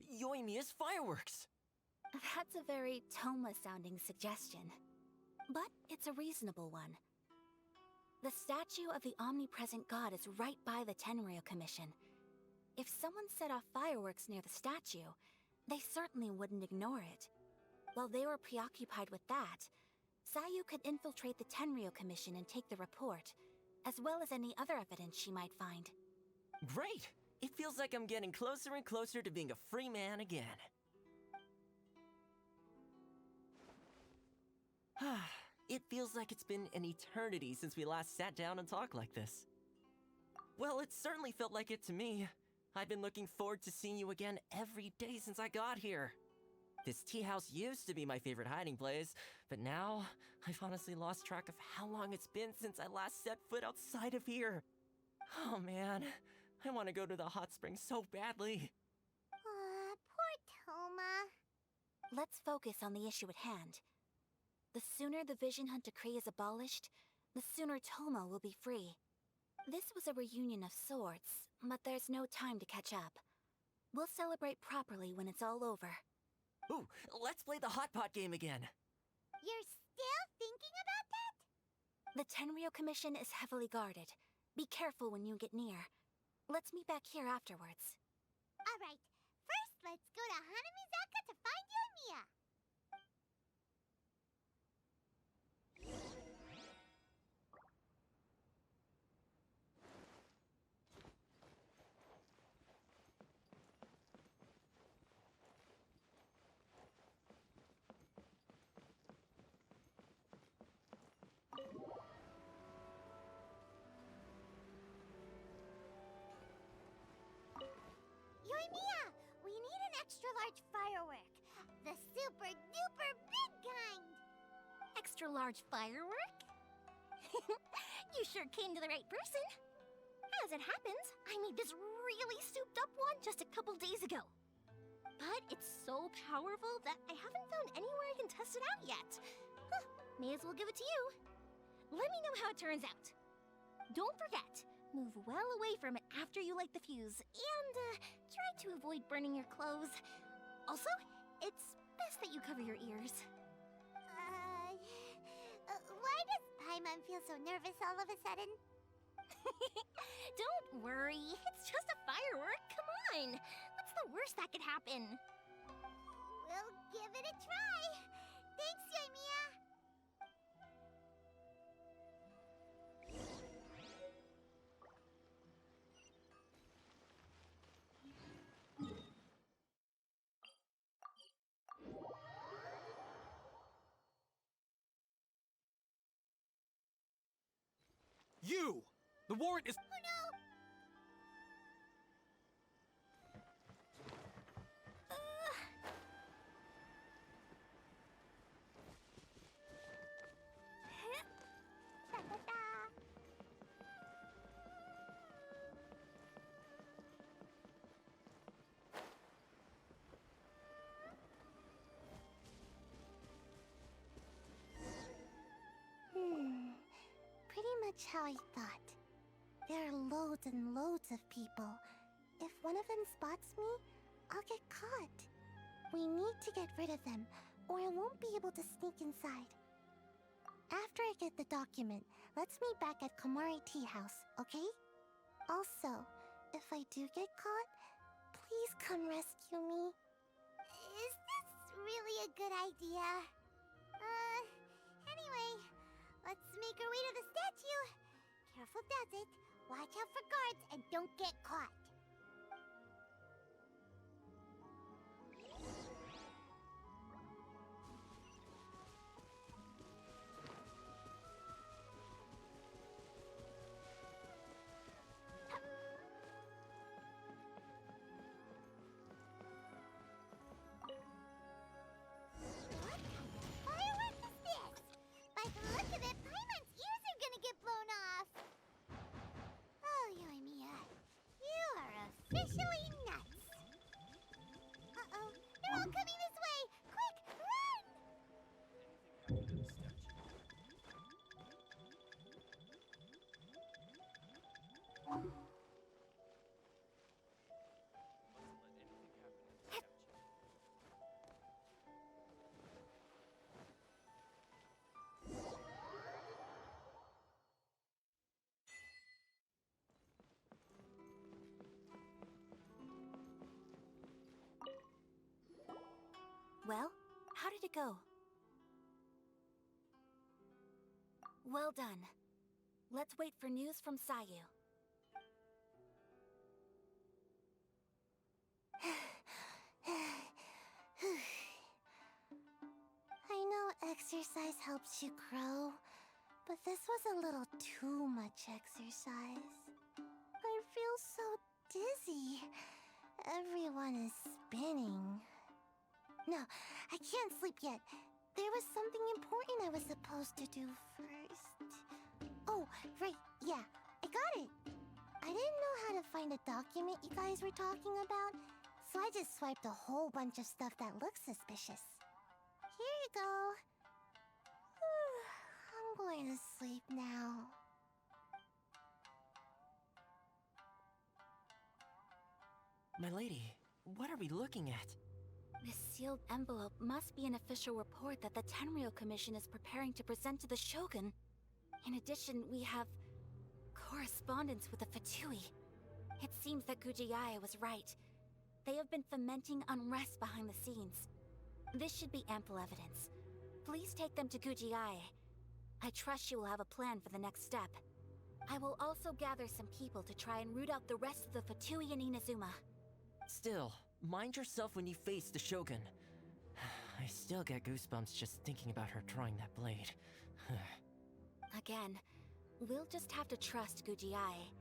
Yoimiya's fireworks! That's a very Toma-sounding suggestion. But it's a reasonable one. The statue of the omnipresent god is right by the Tenryou Commission. If someone set off fireworks near the statue, they certainly wouldn't ignore it. While they were preoccupied with that, Sayu could infiltrate the Tenryou Commission and take the report, as well as any other evidence she might find. Great! It feels like I'm getting closer and closer to being a free man again. It feels like it's been an eternity since we last sat down and talked like this. Well, it certainly felt like it to me. I've been looking forward to seeing you again every day since I got here. This tea house used to be my favorite hiding place, but now I've honestly lost track of how long it's been since I last set foot outside of here. Oh man, I want to go to the hot springs so badly. Poor Toma. Let's focus on the issue at hand. The sooner the Vision Hunt decree is abolished, the sooner Toma will be free. This was a reunion of sorts, but there's no time to catch up. We'll celebrate properly when it's all over. Ooh, let's play the hot pot game again. You're still thinking about that? The Tenryou Commission is heavily guarded. Be careful when you get near. Let's meet back here afterwards. Alright, first let's go to Hanamizaka to find Yoimiya. Yoimiya, we need an extra-large firework. The super-duper big kind. Extra-large firework? You sure came to the right person. As it happens, I made this really souped-up one just a couple days ago. But it's so powerful that I haven't found anywhere I can test it out yet. May as well give it to you. Let me know how it turns out. Don't forget, move well away from it after you light the fuse, and try to avoid burning your clothes. Also, it's best that you cover your ears. feel so nervous all of a sudden. Don't worry, it's just a firework. Come on. What's the worst that could happen? We'll give it a try. Thanks, Yoimiya. You! The warrant is... Oh no! Da, da, da. Pretty much how I thought. There are loads and loads of people. If one of them spots me, I'll get caught. We need to get rid of them, or I won't be able to sneak inside. After I get the document, let's meet back at Komari Tea House, okay? Also, if I do get caught, please come rescue me. Is this really a good idea? Anyway, let's make our way to the statue. Careful does it. Watch out for guards and don't get caught. What kind of firework is this? By the look of it, Paimon's ears are gonna get blown off. Oh, Yoimiya, you are officially nuts. Uh-oh, they're all coming this way! Quick, run! Well, how did it go? Well done. Let's wait for news from Sayu. I know exercise helps you grow, but this was a little too much exercise. I feel so dizzy. Everyone is spinning. No, I can't sleep yet. There was something important I was supposed to do first. Oh, right, yeah, I got it. I didn't know how to find a document you guys were talking about, so I just swiped a whole bunch of stuff that looks suspicious. Here you go. I'm going to sleep now. My lady, what are we looking at? This sealed envelope must be an official report that the Tenryou Commission is preparing to present to the Shogun. In addition, we have correspondence with the Fatui. It seems that Gujiae was right. They have been fomenting unrest behind the scenes. This should be ample evidence. Please take them to Gujiae. I trust she will have a plan for the next step. I will also gather some people to try and root out the rest of the Fatui in Inazuma. Still, mind yourself when you face the Shogun. I still get goosebumps just thinking about her drawing that blade. Again, we'll just have to trust Gujiae.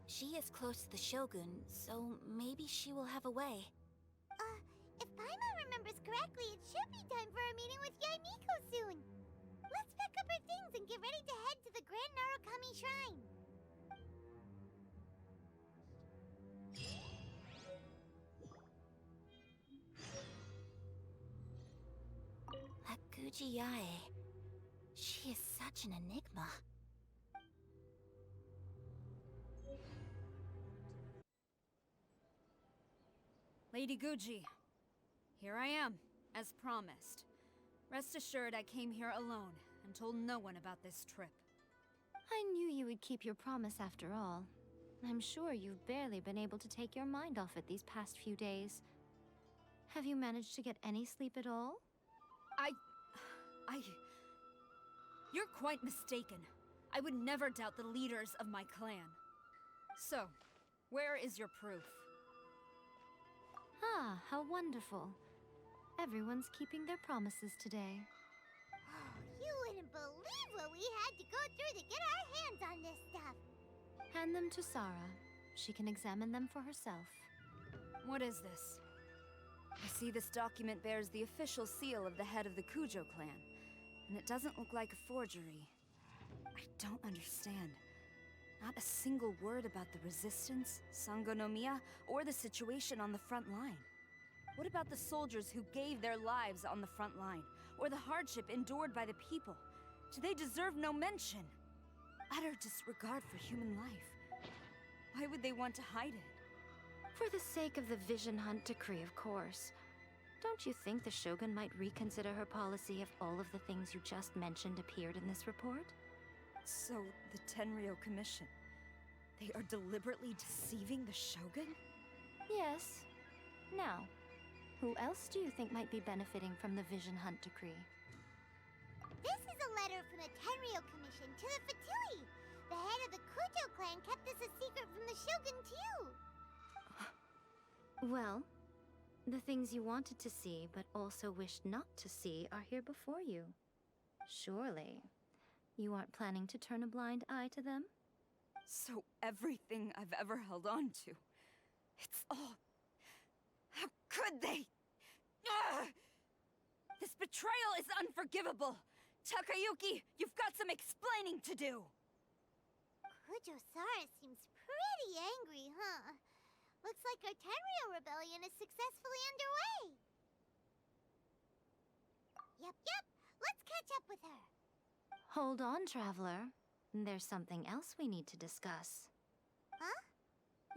She is close to the Shogun, so maybe she will have a way. If Paimon remembers correctly, it should be time for a meeting with Yaimiko soon. Let's pack up our things and get ready to head to the Grand Narukami Shrine. That Gujiae, she is such an enigma. Lady Guji, here I am, as promised. Rest assured I came here alone and told no one about this trip. I knew you would keep your promise after all. I'm sure you've barely been able to take your mind off it these past few days. Have you managed to get any sleep at all? You're quite mistaken. I would never doubt the leaders of my clan. So, where is your proof? Ah, how wonderful. Everyone's keeping their promises today. You wouldn't believe what we had to go through to get our hands on this stuff. Hand them to Sarah. She can examine them for herself. What is this? I see this document bears the official seal of the head of the Kujo clan, and it doesn't look like a forgery. I don't understand. Not a single word about the resistance, Sangonomiya, or the situation on the front line. What about the soldiers who gave their lives on the front line, or the hardship endured by the people? Do they deserve no mention? Utter disregard for human life. Why would they want to hide it? For the sake of the Vision Hunt decree, of course. Don't you think the Shogun might reconsider her policy if all of the things you just mentioned appeared in this report? So, the Tenryo Commission, they are deliberately deceiving the Shogun? Yes. Now, who else do you think might be benefiting from the Vision Hunt decree? This is a letter from the Tenryo Commission to the Fatui. The head of the Kujo clan kept this a secret from the Shogun, too. Well, the things you wanted to see but also wished not to see are here before you. Surely, you aren't planning to turn a blind eye to them? So everything I've ever held on to, it's all... How could they? Ugh! This betrayal is unforgivable! Takayuki, you've got some explaining to do! Kujo-Sara seems pretty angry, huh? Looks like our Tenryo rebellion is successfully underway. Yep. Let's catch up with her. Hold on, Traveler. There's something else we need to discuss. Huh?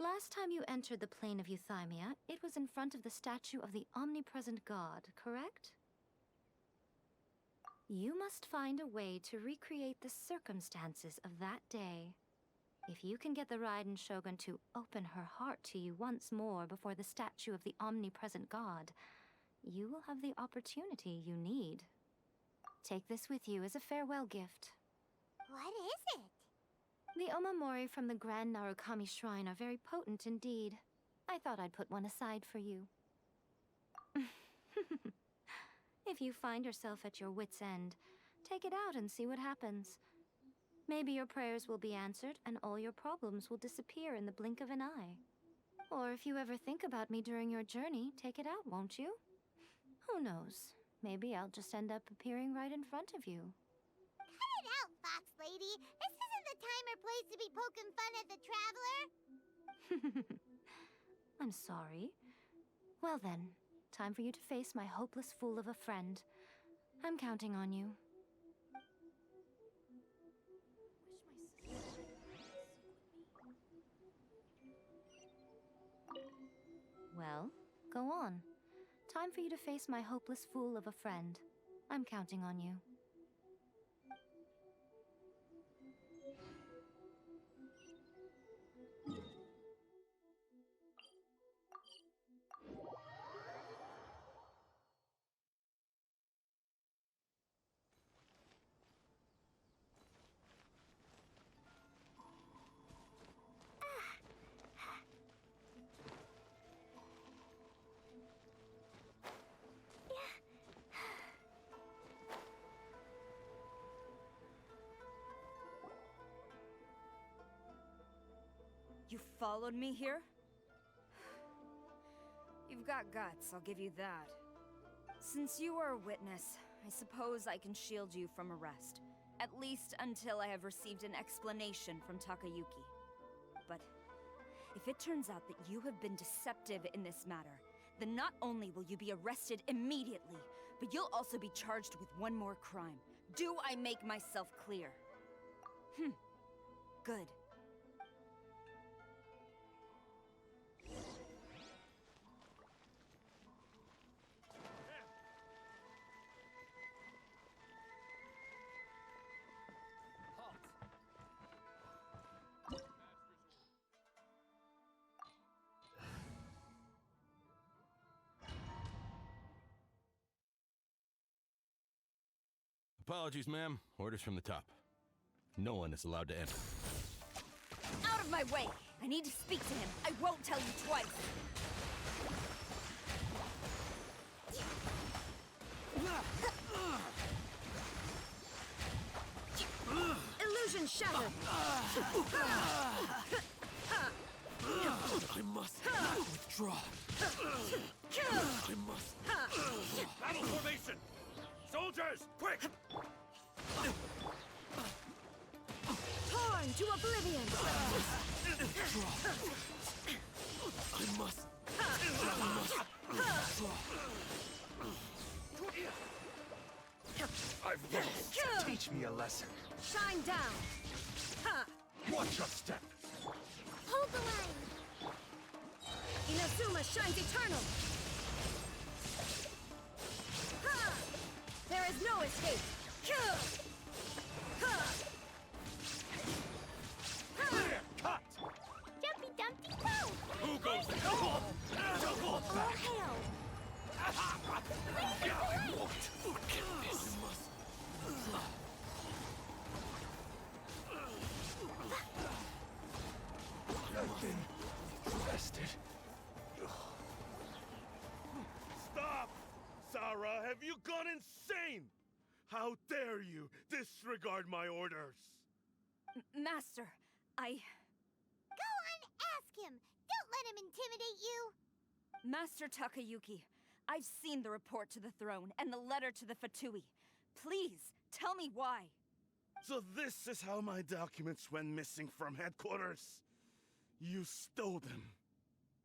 Last time you entered the plane of Euthymia, it was in front of the statue of the Omnipresent God, correct? You must find a way to recreate the circumstances of that day. If you can get the Raiden Shogun to open her heart to you once more before the statue of the Omnipresent God, you will have the opportunity you need. Take this with you as a farewell gift. What is it? The omamori from the Grand Narukami Shrine are very potent indeed. I thought I'd put one aside for you. If you find yourself at your wit's end, take it out and see what happens. Maybe your prayers will be answered and all your problems will disappear in the blink of an eye. Or if you ever think about me during your journey, take it out, won't you? Who knows? Maybe I'll just end up appearing right in front of you. Cut it out, Fox Lady! This isn't the time or place to be poking fun at the Traveler! I'm sorry. Well then, time for you to face my hopeless fool of a friend. I'm counting on you. Well, go on. Time for you to face my hopeless fool of a friend. I'm counting on you. You followed me here? You've got guts, I'll give you that. Since you are a witness, I suppose I can shield you from arrest. At least until I have received an explanation from Takayuki. But if it turns out that you have been deceptive in this matter, then not only will you be arrested immediately, but you'll also be charged with one more crime. Do I make myself clear? Good. Apologies, ma'am. Orders from the top. No one is allowed to enter. Out of my way! I need to speak to him. I won't tell you twice. Illusion shattered! I must withdraw. I must. Battle formation! Soldiers, quick! Torn to oblivion! I must. I've lost. Teach me a lesson. Shine down! Ha! Watch your step. Hold the line! Inazuma shines eternal! Ha! There is no escape! Ha! Clear! Cut! Jumpy Dumpty Go! Who goes the double? Double back! Hell! I won't forget this. I must. I've been arrested. Stop! Sarah, have you gone insane? How dare you disregard my orders? Master, I... Go and ask him! Don't let him intimidate you! Master Takayuki, I've seen the report to the throne and the letter to the Fatui. Please, tell me why. So this is how my documents went missing from headquarters? You stole them.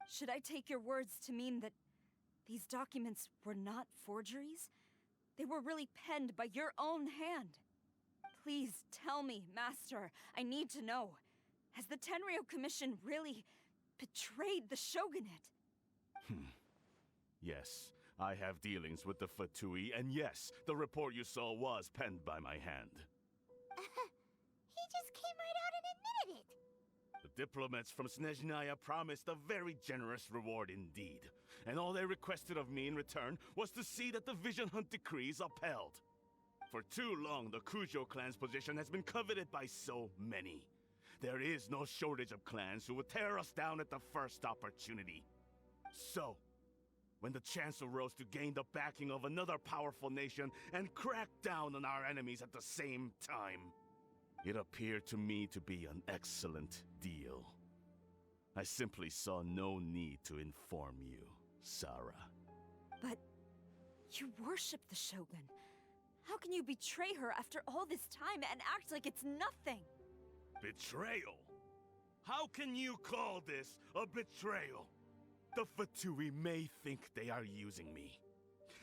Should I take your words to mean that these documents were not forgeries? They were really penned by your own hand. Please tell me, Master. I need to know. Has the Tenryo Commission really betrayed the Shogunate? Yes, I have dealings with the Fatui, and yes, the report you saw was penned by my hand. He just came right out and admitted it! The diplomats from Snezhnaya promised a very generous reward indeed, and all they requested of me in return was to see that the Vision Hunt decrees upheld. For too long, the Kujo clan's position has been coveted by so many. There is no shortage of clans who would tear us down at the first opportunity. So, when the chance arose to gain the backing of another powerful nation and crack down on our enemies at the same time, it appeared to me to be an excellent deal. I simply saw no need to inform you, Sarah. But you worship the Shogun. How can you betray her after all this time and act like it's nothing? Betrayal? How can you call this a betrayal? The Fatui may think they are using me,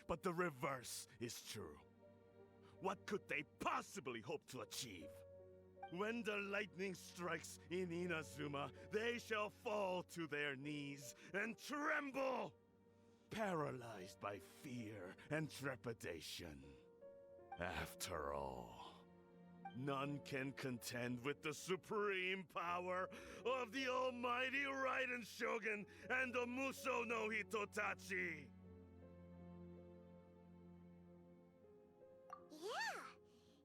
but the reverse is true. What could they possibly hope to achieve? When the lightning strikes in Inazuma, they shall fall to their knees and tremble, paralyzed by fear and trepidation. After all, none can contend with the supreme power of the almighty Raiden Shogun and the Muso no Hitotachi! Yeah,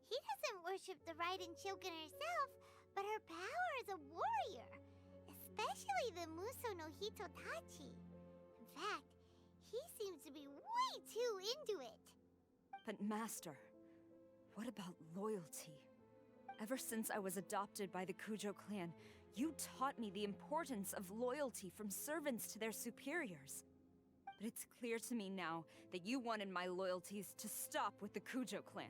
he doesn't worship the Raiden Shogun herself, but her power as a warrior, especially the Muso no Hitotachi. In fact, he seems to be way too into it. But Master, what about loyalty? Ever since I was adopted by the Kujo clan, you taught me the importance of loyalty from servants to their superiors. But it's clear to me now that you wanted my loyalties to stop with the Kujo clan.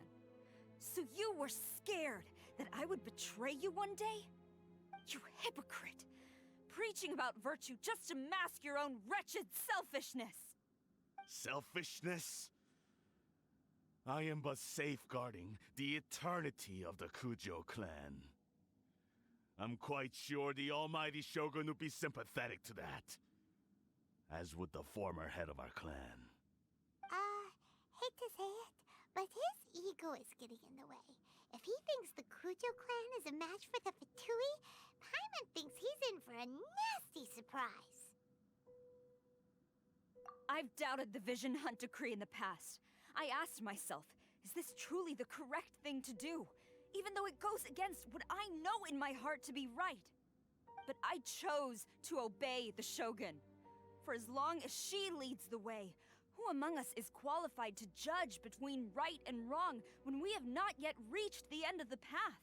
So you were scared that I would betray you one day? You hypocrite! Preaching about virtue just to mask your own wretched selfishness! Selfishness? I am but safeguarding the eternity of the Kujo clan. I'm quite sure the almighty Shogun would be sympathetic to that. As would the former head of our clan. Hate to say it, but his ego is getting in the way. If he thinks the Kujo clan is a match for the Fatui, Paimon thinks he's in for a nasty surprise. I've doubted the Vision Hunt decree in the past. I asked myself, is this truly the correct thing to do? Even though it goes against what I know in my heart to be right. But I chose to obey the Shogun. For as long as she leads the way, who among us is qualified to judge between right and wrong when we have not yet reached the end of the path?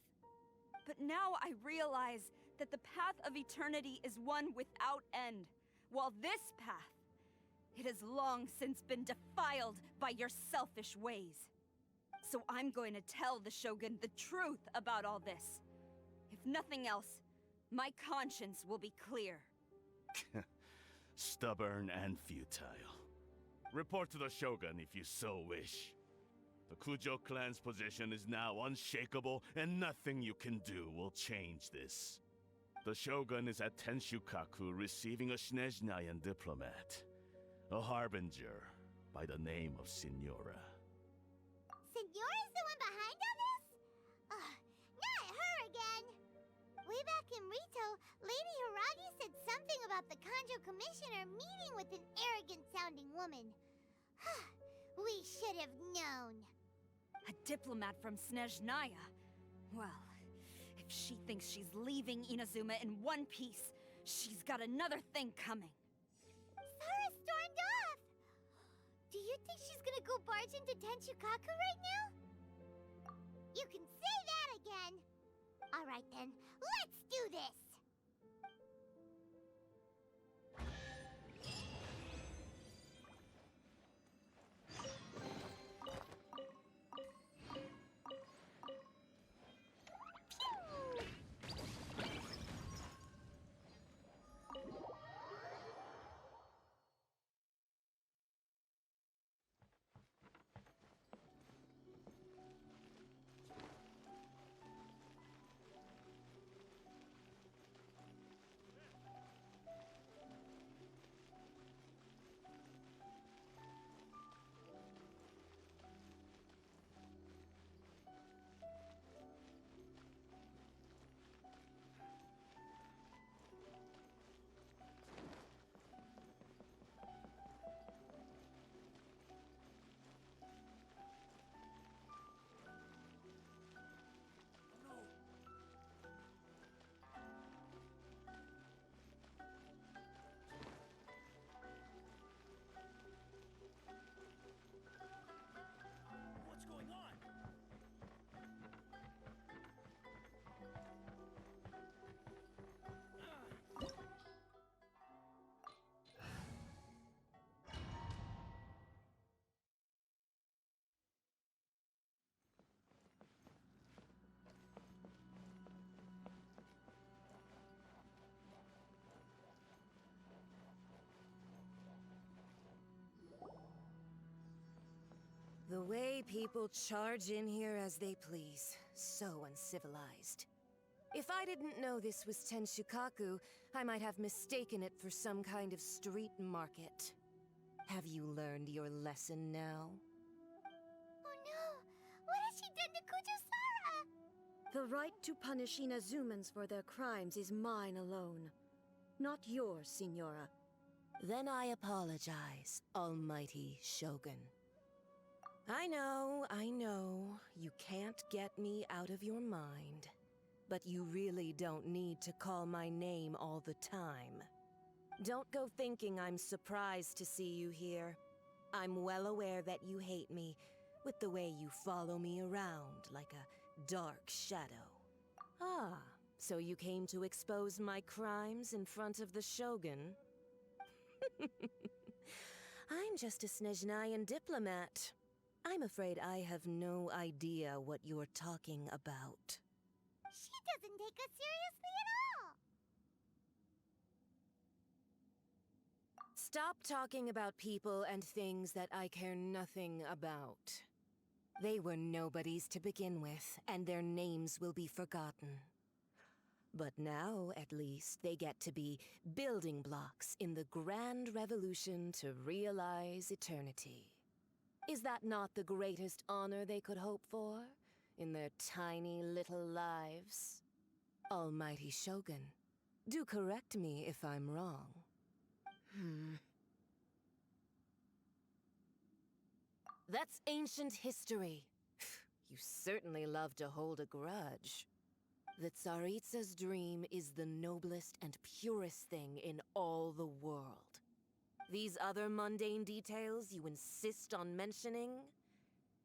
But now I realize that the path of eternity is one without end, while this path, it has long since been defiled by your selfish ways. So I'm going to tell the Shogun the truth about all this. If nothing else, my conscience will be clear. Stubborn and futile. Report to the Shogun if you so wish. The Kujo clan's position is now unshakable, and nothing you can do will change this. The Shogun is at Tenshukaku receiving a Snezhnayan diplomat, a harbinger by the name of Signora. Signora's the one behind all this? Ugh, not her again! Way back in Rito, Lady Hiragi said something about the Kanjo Commissioner meeting with an arrogant-sounding woman. We should have known. A diplomat from Snezhnaya? Well, if she thinks she's leaving Inazuma in one piece, she's got another thing coming. Sara stormed off! Do you think she's gonna go barge into Tenshukaku right now? You can say that again! Alright then, let's do this! The way people charge in here as they please. So uncivilized. If I didn't know this was Tenshukaku, I might have mistaken it for some kind of street market. Have you learned your lesson now? Oh no! What has she done to Kujo-Sara? The right to punish Inazumans for their crimes is mine alone. Not yours, Signora. Then I apologize, Almighty Shogun. I know, you can't get me out of your mind. But you really don't need to call my name all the time. Don't go thinking I'm surprised to see you here. I'm well aware that you hate me, with the way you follow me around like a dark shadow. Ah, so you came to expose my crimes in front of the Shogun? I'm just a Snezhnayan diplomat. I'm afraid I have no idea what you're talking about. She doesn't take us seriously at all! Stop talking about people and things that I care nothing about. They were nobodies to begin with, and their names will be forgotten. But now, at least, they get to be building blocks in the grand revolution to realize eternity. Is that not the greatest honor they could hope for in their tiny little lives? Almighty Shogun, do correct me if I'm wrong. That's ancient history. You certainly love to hold a grudge. The Tsaritsa's dream is the noblest and purest thing in all the world. These other mundane details you insist on mentioning,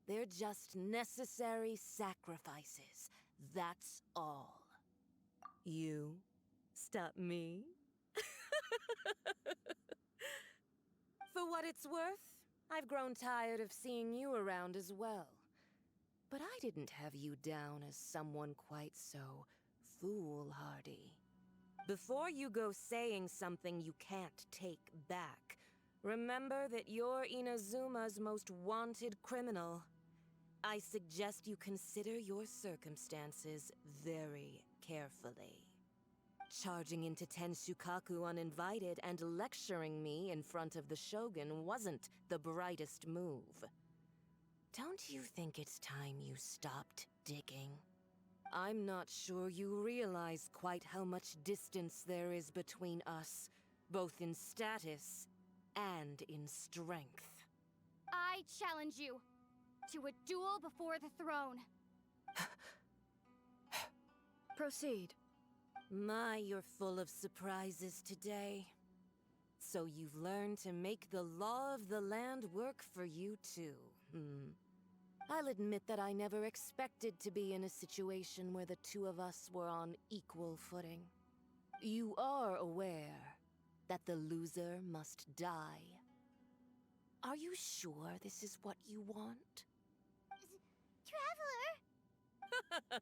they're just necessary sacrifices. That's all. You stop me? For what it's worth, I've grown tired of seeing you around as well. But I didn't have you down as someone quite so foolhardy. Before you go saying something you can't take back, remember that you're Inazuma's most wanted criminal. I suggest you consider your circumstances very carefully. Charging into Tenshukaku uninvited and lecturing me in front of the Shogun wasn't the brightest move. Don't you think it's time you stopped digging? I'm not sure you realize quite how much distance there is between us, both in status and in strength. I challenge you to a duel before the throne. Proceed. My, you're full of surprises today. So you've learned to make the law of the land work for you too, I'll admit that I never expected to be in a situation where the two of us were on equal footing. You are aware that the loser must die. Are you sure this is what you want? Traveler!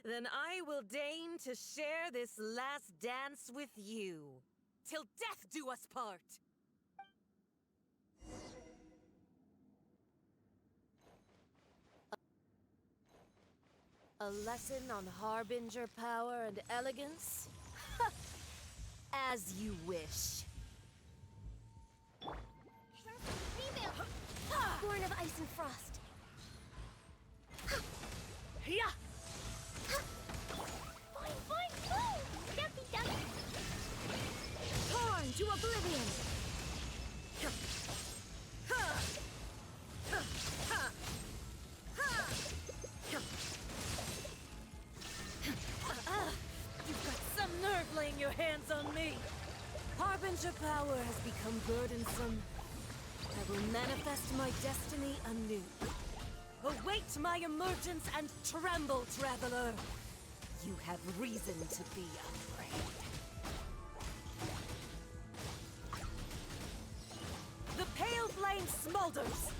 Then I will deign to share this last dance with you. Till death do us part! A lesson on Harbinger power and elegance? As you wish. Rebuild! Born of ice and frost. Yeah! Fine, fine, Dumpy, dumpy! Torn to oblivion! You've got some nerve laying your hands on me! Harbinger power has become burdensome. I will manifest my destiny anew. Await my emergence and tremble, traveler! You have reason to be afraid. The pale flame smolders!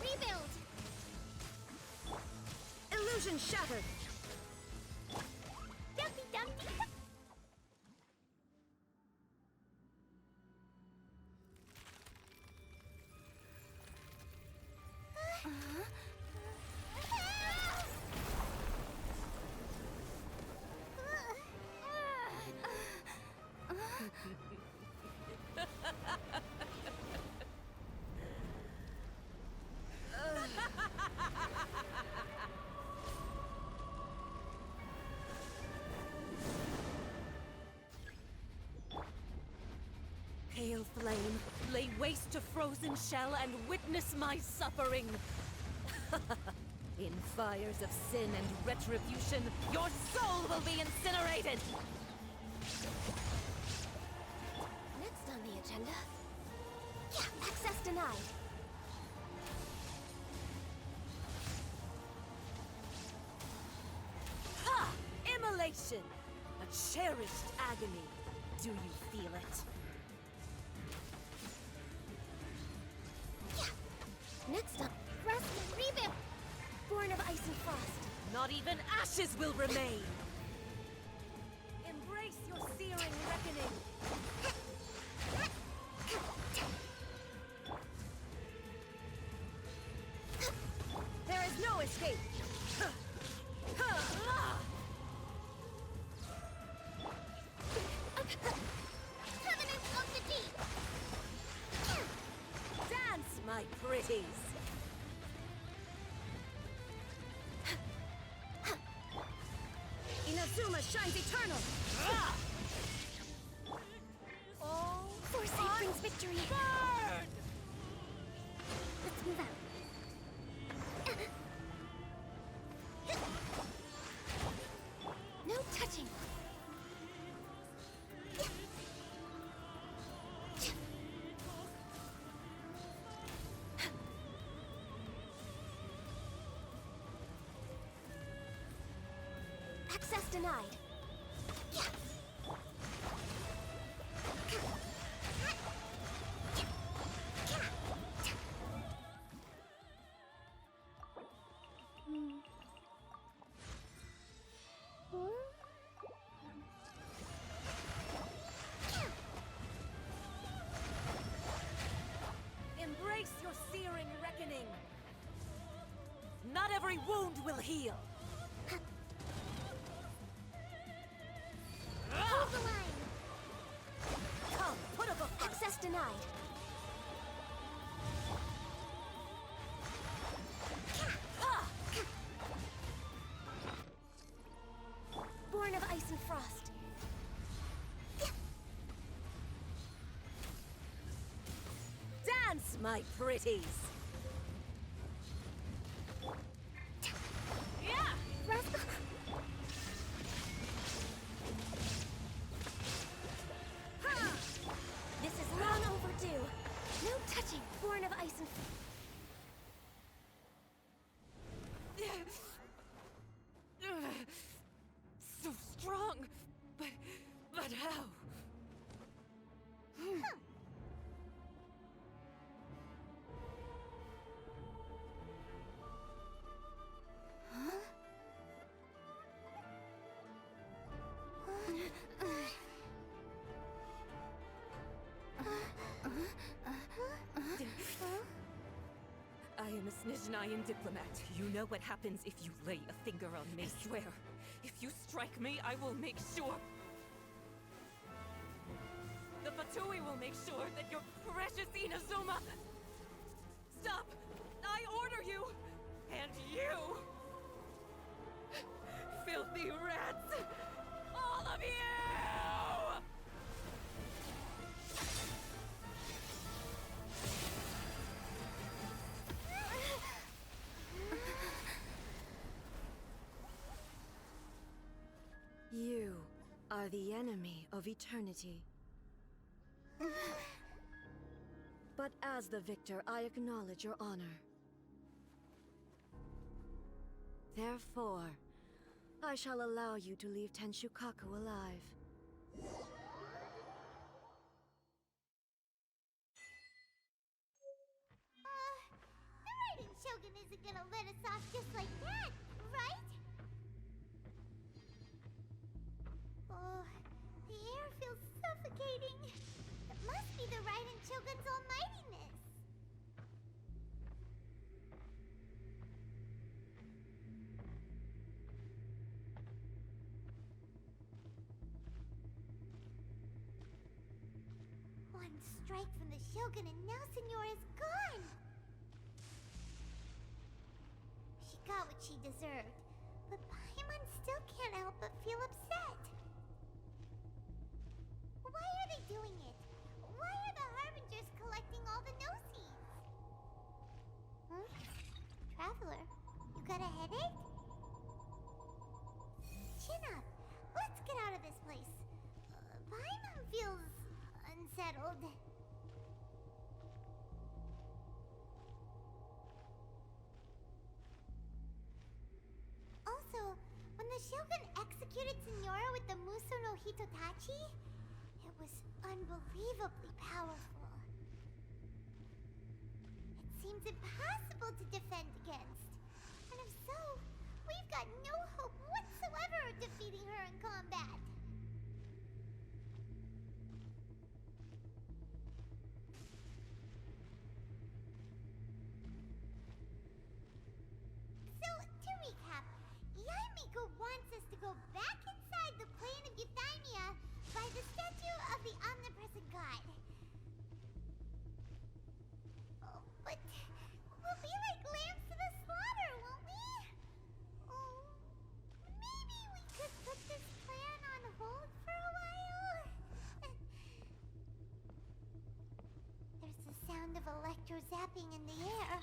Rebuild! Illusion shattered! Dumpy, dumpy! Pale flame, lay waste to frozen shell and witness my suffering! In fires of sin and retribution, your soul will be incinerated! Next on the agenda... Yeah, access denied. Ha! Immolation! A cherished agony. Do you feel it? Next up, Rust Rebuild! Born of ice and frost. Not even ashes will remain! Embrace your searing reckoning! There is no escape! Covenant of the Deep! Dance, my pretties! Inazuma shines eternal! Foresight brings victory! Burn! Move out. No touching. Access denied. Embrace your searing reckoning. Not every wound will heal. Hold the line. Come, put up a fight. Access denied. Born of ice and frost. Dance, my pretties. This is long overdue. No touching. Born of ice and So strong, but how? I am a Snezhnayan diplomat. You know what happens if you lay a finger on me, swear. If you strike me, I will make sure... The Fatui will make sure that your precious Inazuma... Stop! I order you! And you! Filthy rats! All of you! You are the enemy of eternity. But as the victor, I acknowledge your honor. Therefore, I shall allow you to leave Tenshukaku alive. The Raiden Shogun isn't gonna let us off just like that, right? Oh, the air feels suffocating. It must be the Raiden Shogun's almightiness. One strike from the Shogun and now Signora's gone! She got what she deserved, but Paimon still can't help but feel upset. Why are they doing it? Why are the Harbingers collecting all the no-seeds? Huh? Traveler, you got a headache? Chin up. Let's get out of this place. Paimon feels unsettled. Also, when the Shogun executed Signora with the Muso no Hitotachi, it was unbelievably powerful. It seems impossible to defend against. And if so, we've got no hope whatsoever of defeating her in combat. So, to recap, Yaimiko wants us to go back inside the plane of Euthymia by the statue of the Omnipresent God. Oh, but we'll be like lambs to the slaughter, won't we? Oh, maybe we could put this plan on hold for a while? There's the sound of electro zapping in the air.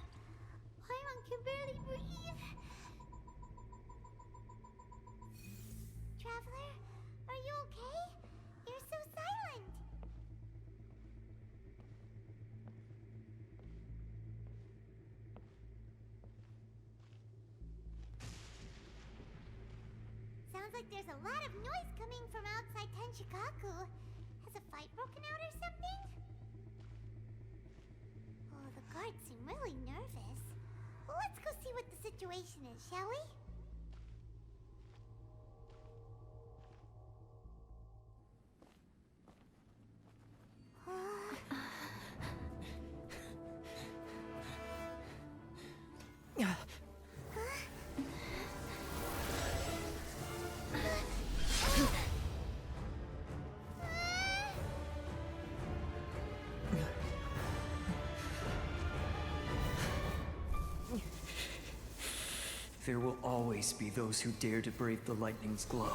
Sounds like there's a lot of noise coming from outside Tenshikaku. Has a fight broken out or something? Oh, the guards seem really nervous. Well, let's go see what the situation is, shall we? There will always be those who dare to brave the lightning's glow.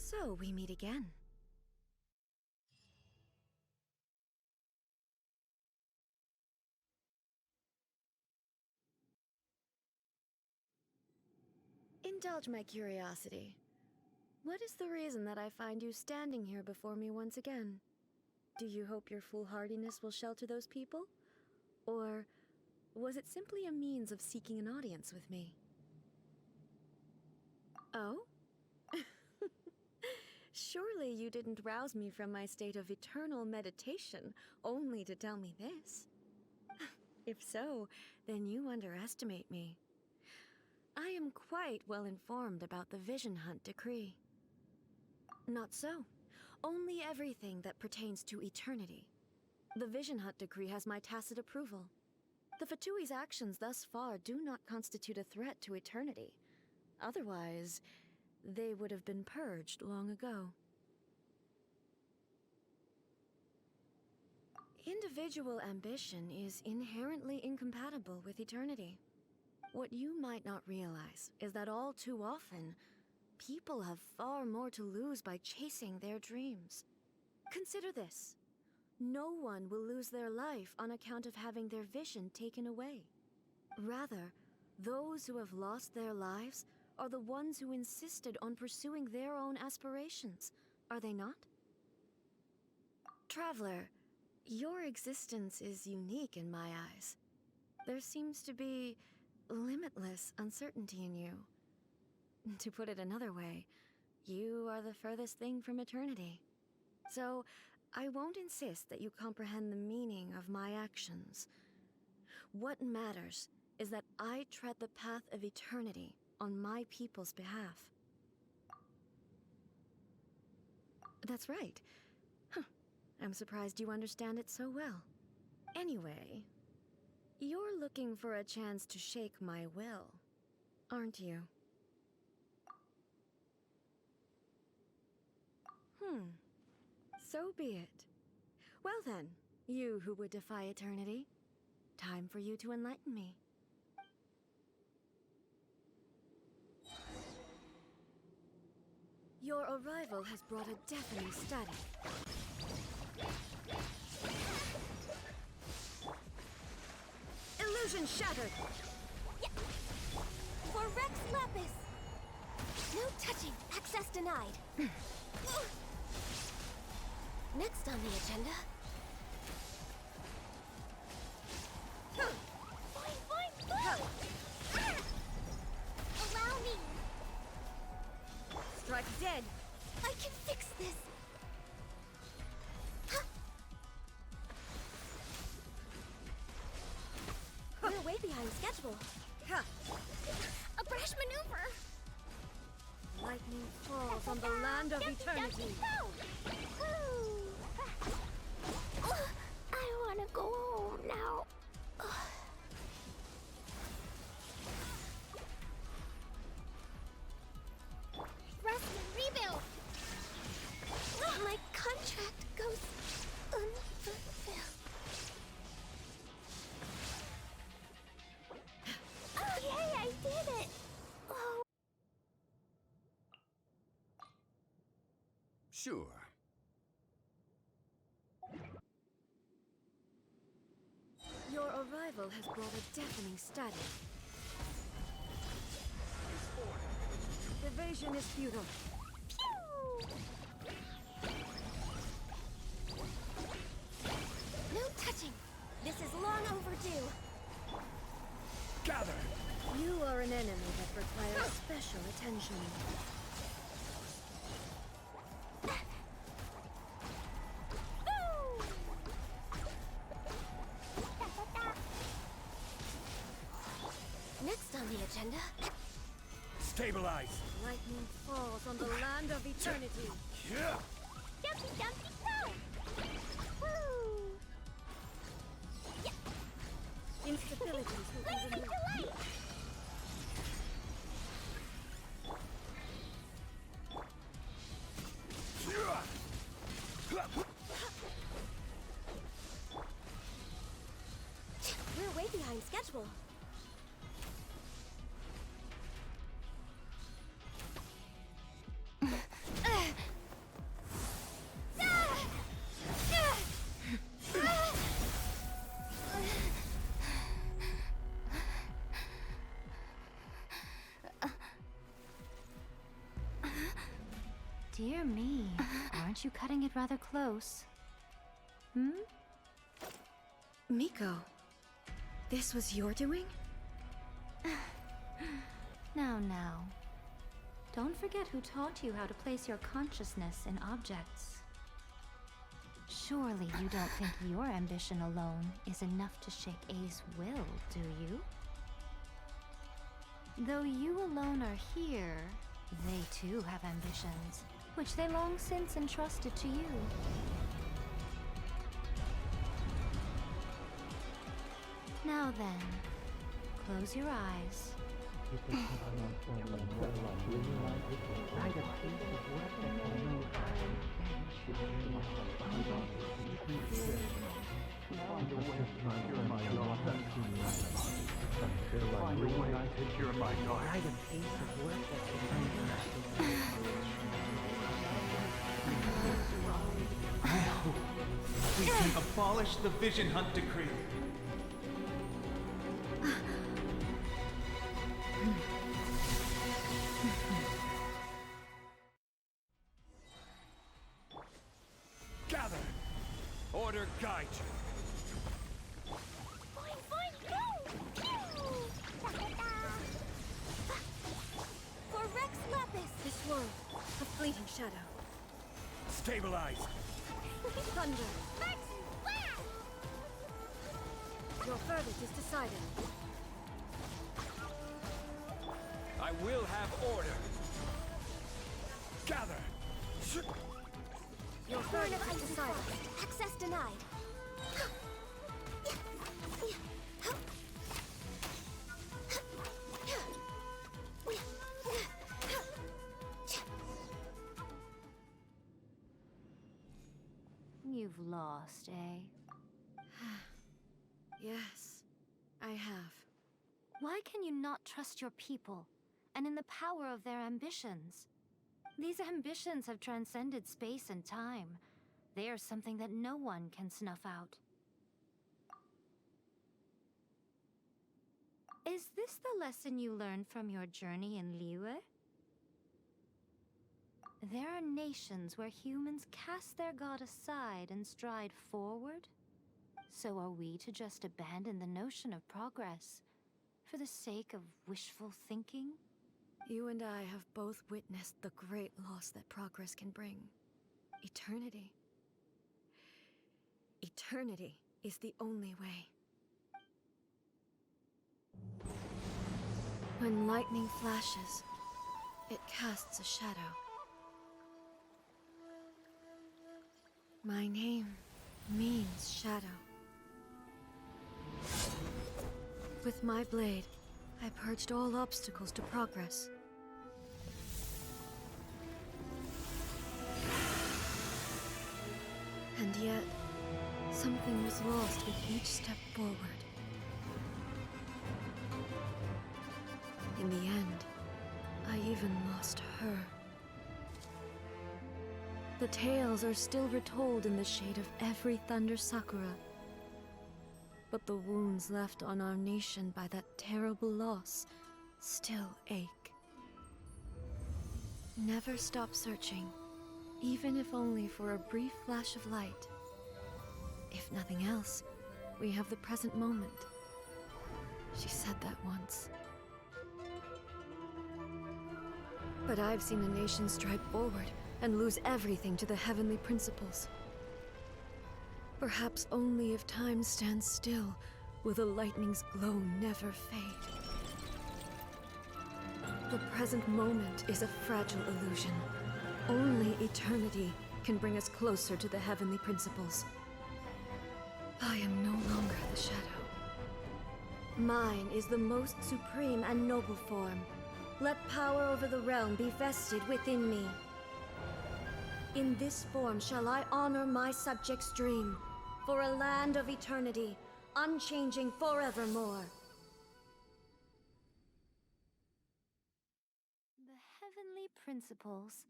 So, we meet again. Indulge my curiosity. What is the reason that I find you standing here before me once again? Do you hope your foolhardiness will shelter those people? Or was it simply a means of seeking an audience with me? Oh? Surely you didn't rouse me from my state of eternal meditation only to tell me this. If so, then you underestimate me. I am quite well informed about the Vision Hunt decree. Not so. Only everything that pertains to eternity. The Vision Hunt decree has my tacit approval. The Fatui's actions thus far do not constitute a threat to eternity. Otherwise, they would have been purged long ago. Individual ambition is inherently incompatible with eternity. What you might not realize is that all too often, people have far more to lose by chasing their dreams. Consider this. No one will lose their life on account of having their vision taken away. Rather, those who have lost their lives are the ones who insisted on pursuing their own aspirations, are they not? Traveler, your existence is unique in my eyes. There seems to be limitless uncertainty in you. To put it another way, you are the furthest thing from eternity. So, I won't insist that you comprehend the meaning of my actions. What matters is that I tread the path of eternity on my people's behalf. That's right. Huh. I'm surprised you understand it so well. Anyway, you're looking for a chance to shake my will, aren't you? So be it. Well then, you who would defy eternity, time for you to enlighten me. Your arrival has brought a deafening static. Illusion shattered! Yeah. For Rex Lapis! No touching! Access denied! Next on the agenda... Allow me! Strike dead! I can fix this! schedule. Ha! A brash maneuver! Lightning falls on the land of eternity. I wanna go home now. Rest and rebuild! My contract goes unfulfilled. Oh, yay, I did it! Oh. Sure. Your arrival has brought a deafening static. Evasion is futile. No touching! This is long overdue. Gather! You are an enemy that requires special attention. Next on the agenda. Stabilize! Lightning falls on the land of eternity. Yeah! Jumpy, jumpy, go! Woo! Instabilities will be removed. We're way behind schedule. Dear me, aren't you cutting it rather close? Hmm? Miko, this was your doing? Now. Don't forget who taught you how to place your consciousness in objects. Surely you don't think your ambition alone is enough to shake A's will, do you? Though you alone are here, they too have ambitions, which they long since entrusted to you. Now then, close your eyes. We can abolish the Vision Hunt Decree. Gather! Order guide you. Fine, go! For Rex Lapis! This world, a fleeting shadow. Stabilize! Thunder! Max, blast! Your verdict is decided. I will have order. Gather! Your verdict is decided. Access denied. You've lost, eh? Yes, I have. Why can you not trust your people, and in the power of their ambitions? These ambitions have transcended space and time. They are something that no one can snuff out. Is this the lesson you learned from your journey in Liyue? There are nations where humans cast their god aside and stride forward. So are we to just abandon the notion of progress for the sake of wishful thinking? You and I have both witnessed the great loss that progress can bring. Eternity. Eternity is the only way. When lightning flashes, it casts a shadow. My name means shadow. With my blade, I purged all obstacles to progress. And yet, something was lost with each step forward. In the end, I even lost her. The tales are still retold in the shade of every Thunder Sakura. But the wounds left on our nation by that terrible loss still ache. Never stop searching, even if only for a brief flash of light. If nothing else, we have the present moment. She said that once. But I've seen a nation stride forward and lose everything to the heavenly principles. Perhaps only if time stands still will the lightning's glow never fade. The present moment is a fragile illusion. Only eternity can bring us closer to the heavenly principles. I am no longer the shadow. Mine is the most supreme and noble form. Let power over the realm be vested within me. In this form shall I honor my subjects' dream, for a land of eternity, unchanging forevermore. The heavenly principles.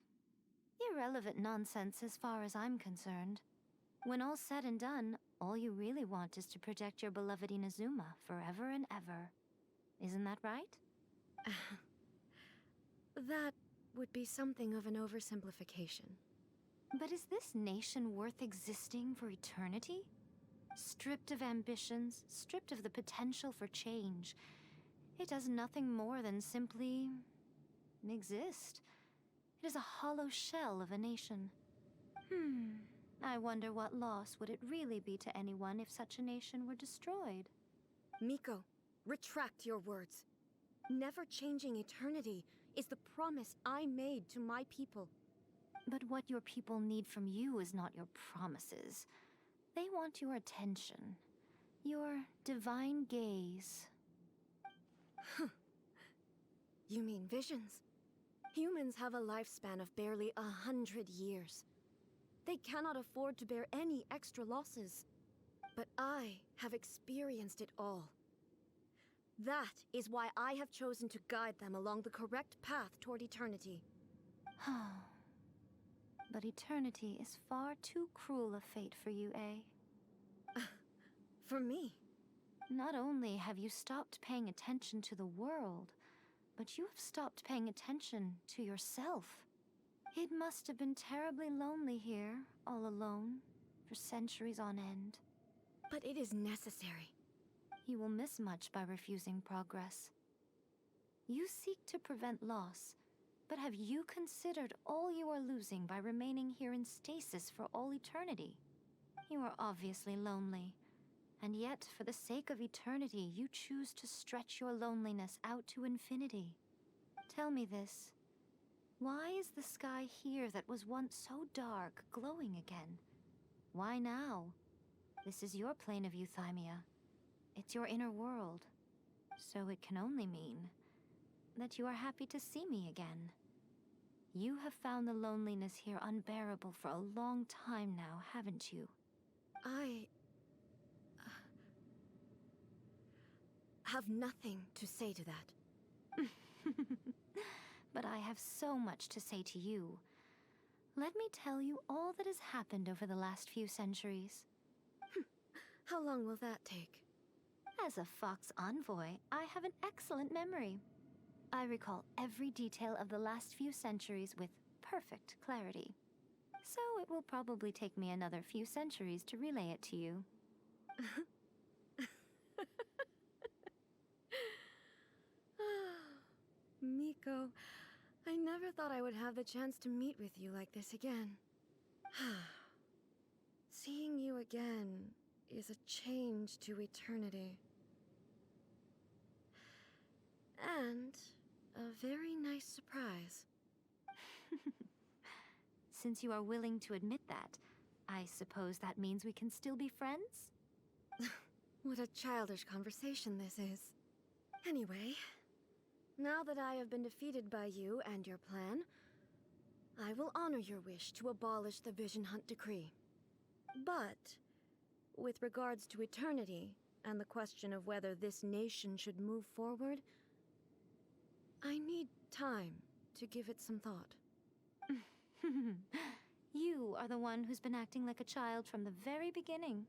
Irrelevant nonsense as far as I'm concerned. When all's said and done, all you really want is to protect your beloved Inazuma forever and ever. Isn't that right? That would be something of an oversimplification. But is this nation worth existing for eternity? Stripped of ambitions, stripped of the potential for change. It does nothing more than simply exist. It is a hollow shell of a nation. I wonder what loss would it really be to anyone if such a nation were destroyed? Miko, retract your words. Never changing eternity is the promise I made to my people. But what your people need from you is not your promises. They want your attention. Your divine gaze. You mean visions? Humans have a lifespan of barely 100 years. They cannot afford to bear any extra losses. But I have experienced it all. That is why I have chosen to guide them along the correct path toward eternity. But eternity is far too cruel a fate for you, eh? For me? Not only have you stopped paying attention to the world, but you have stopped paying attention to yourself. It must have been terribly lonely here, all alone, for centuries on end. But it is necessary. You will miss much by refusing progress. You seek to prevent loss, but have you considered all you are losing by remaining here in stasis for all eternity? You are obviously lonely, and yet for the sake of eternity, you choose to stretch your loneliness out to infinity. Tell me this. Why is the sky here that was once so dark glowing again? Why now? This is your plane of euthymia. It's your inner world. So it can only mean that you are happy to see me again. You have found the loneliness here unbearable for a long time now, haven't you? I have nothing to say to that. But I have so much to say to you. Let me tell you all that has happened over the last few centuries. How long will that take? As a Fox envoy, I have an excellent memory. I recall every detail of the last few centuries with perfect clarity. So it will probably take me another few centuries to relay it to you. Miko, I never thought I would have the chance to meet with you like this again. Seeing you again is a change to eternity. And a very nice surprise. Since you are willing to admit that, I suppose that means we can still be friends? What a childish conversation this is. Anyway, now that I have been defeated by you and your plan, I will honor your wish to abolish the Vision Hunt Decree. But, with regards to eternity and the question of whether this nation should move forward, I need time to give it some thought. You are the one who's been acting like a child from the very beginning.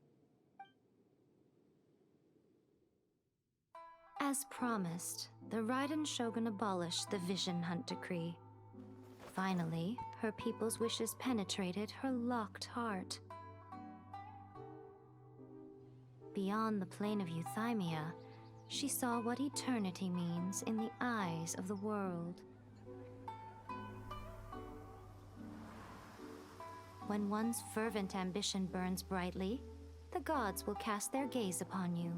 As promised, the Raiden Shogun abolished the Vision Hunt Decree. Finally, her people's wishes penetrated her locked heart. Beyond the plane of Euthymia, she saw what eternity means in the eyes of the world. When one's fervent ambition burns brightly, the gods will cast their gaze upon you.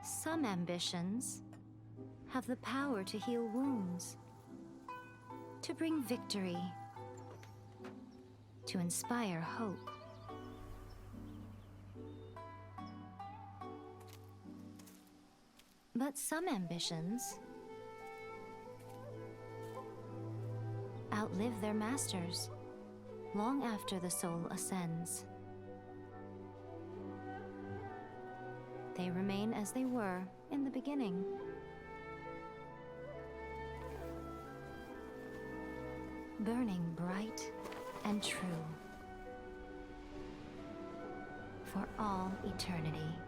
Some ambitions have the power to heal wounds, to bring victory, to inspire hope. But some ambitions outlive their masters long after the soul ascends. They remain as they were in the beginning. Burning bright and true for all eternity.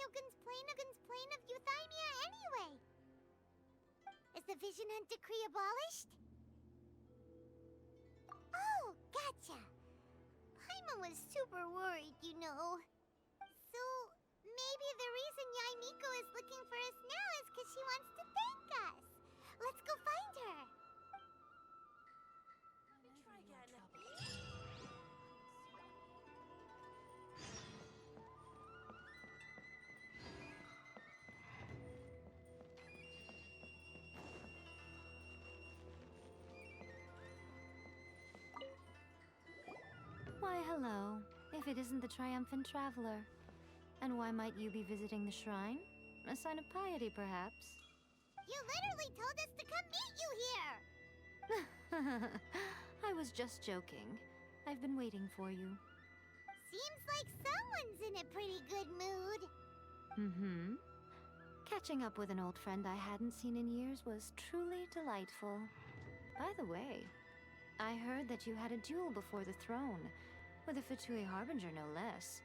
Shogun's plane of Euthymia anyway? Is the Vision Hunt Decree abolished? Oh, gotcha. Paimon was super worried, you know. So, maybe the reason Yaimiko is looking for us now is because she wants to thank us. Let's go find her. Try again. Why, hello, if it isn't the triumphant traveler. And why might you be visiting the shrine? A sign of piety, perhaps? You literally told us to come meet you here! I was just joking. I've been waiting for you. Seems like someone's in a pretty good mood. Mm-hmm. Catching up with an old friend I hadn't seen in years was truly delightful. By the way, I heard that you had a duel before the throne, with a Fatui Harbinger no less.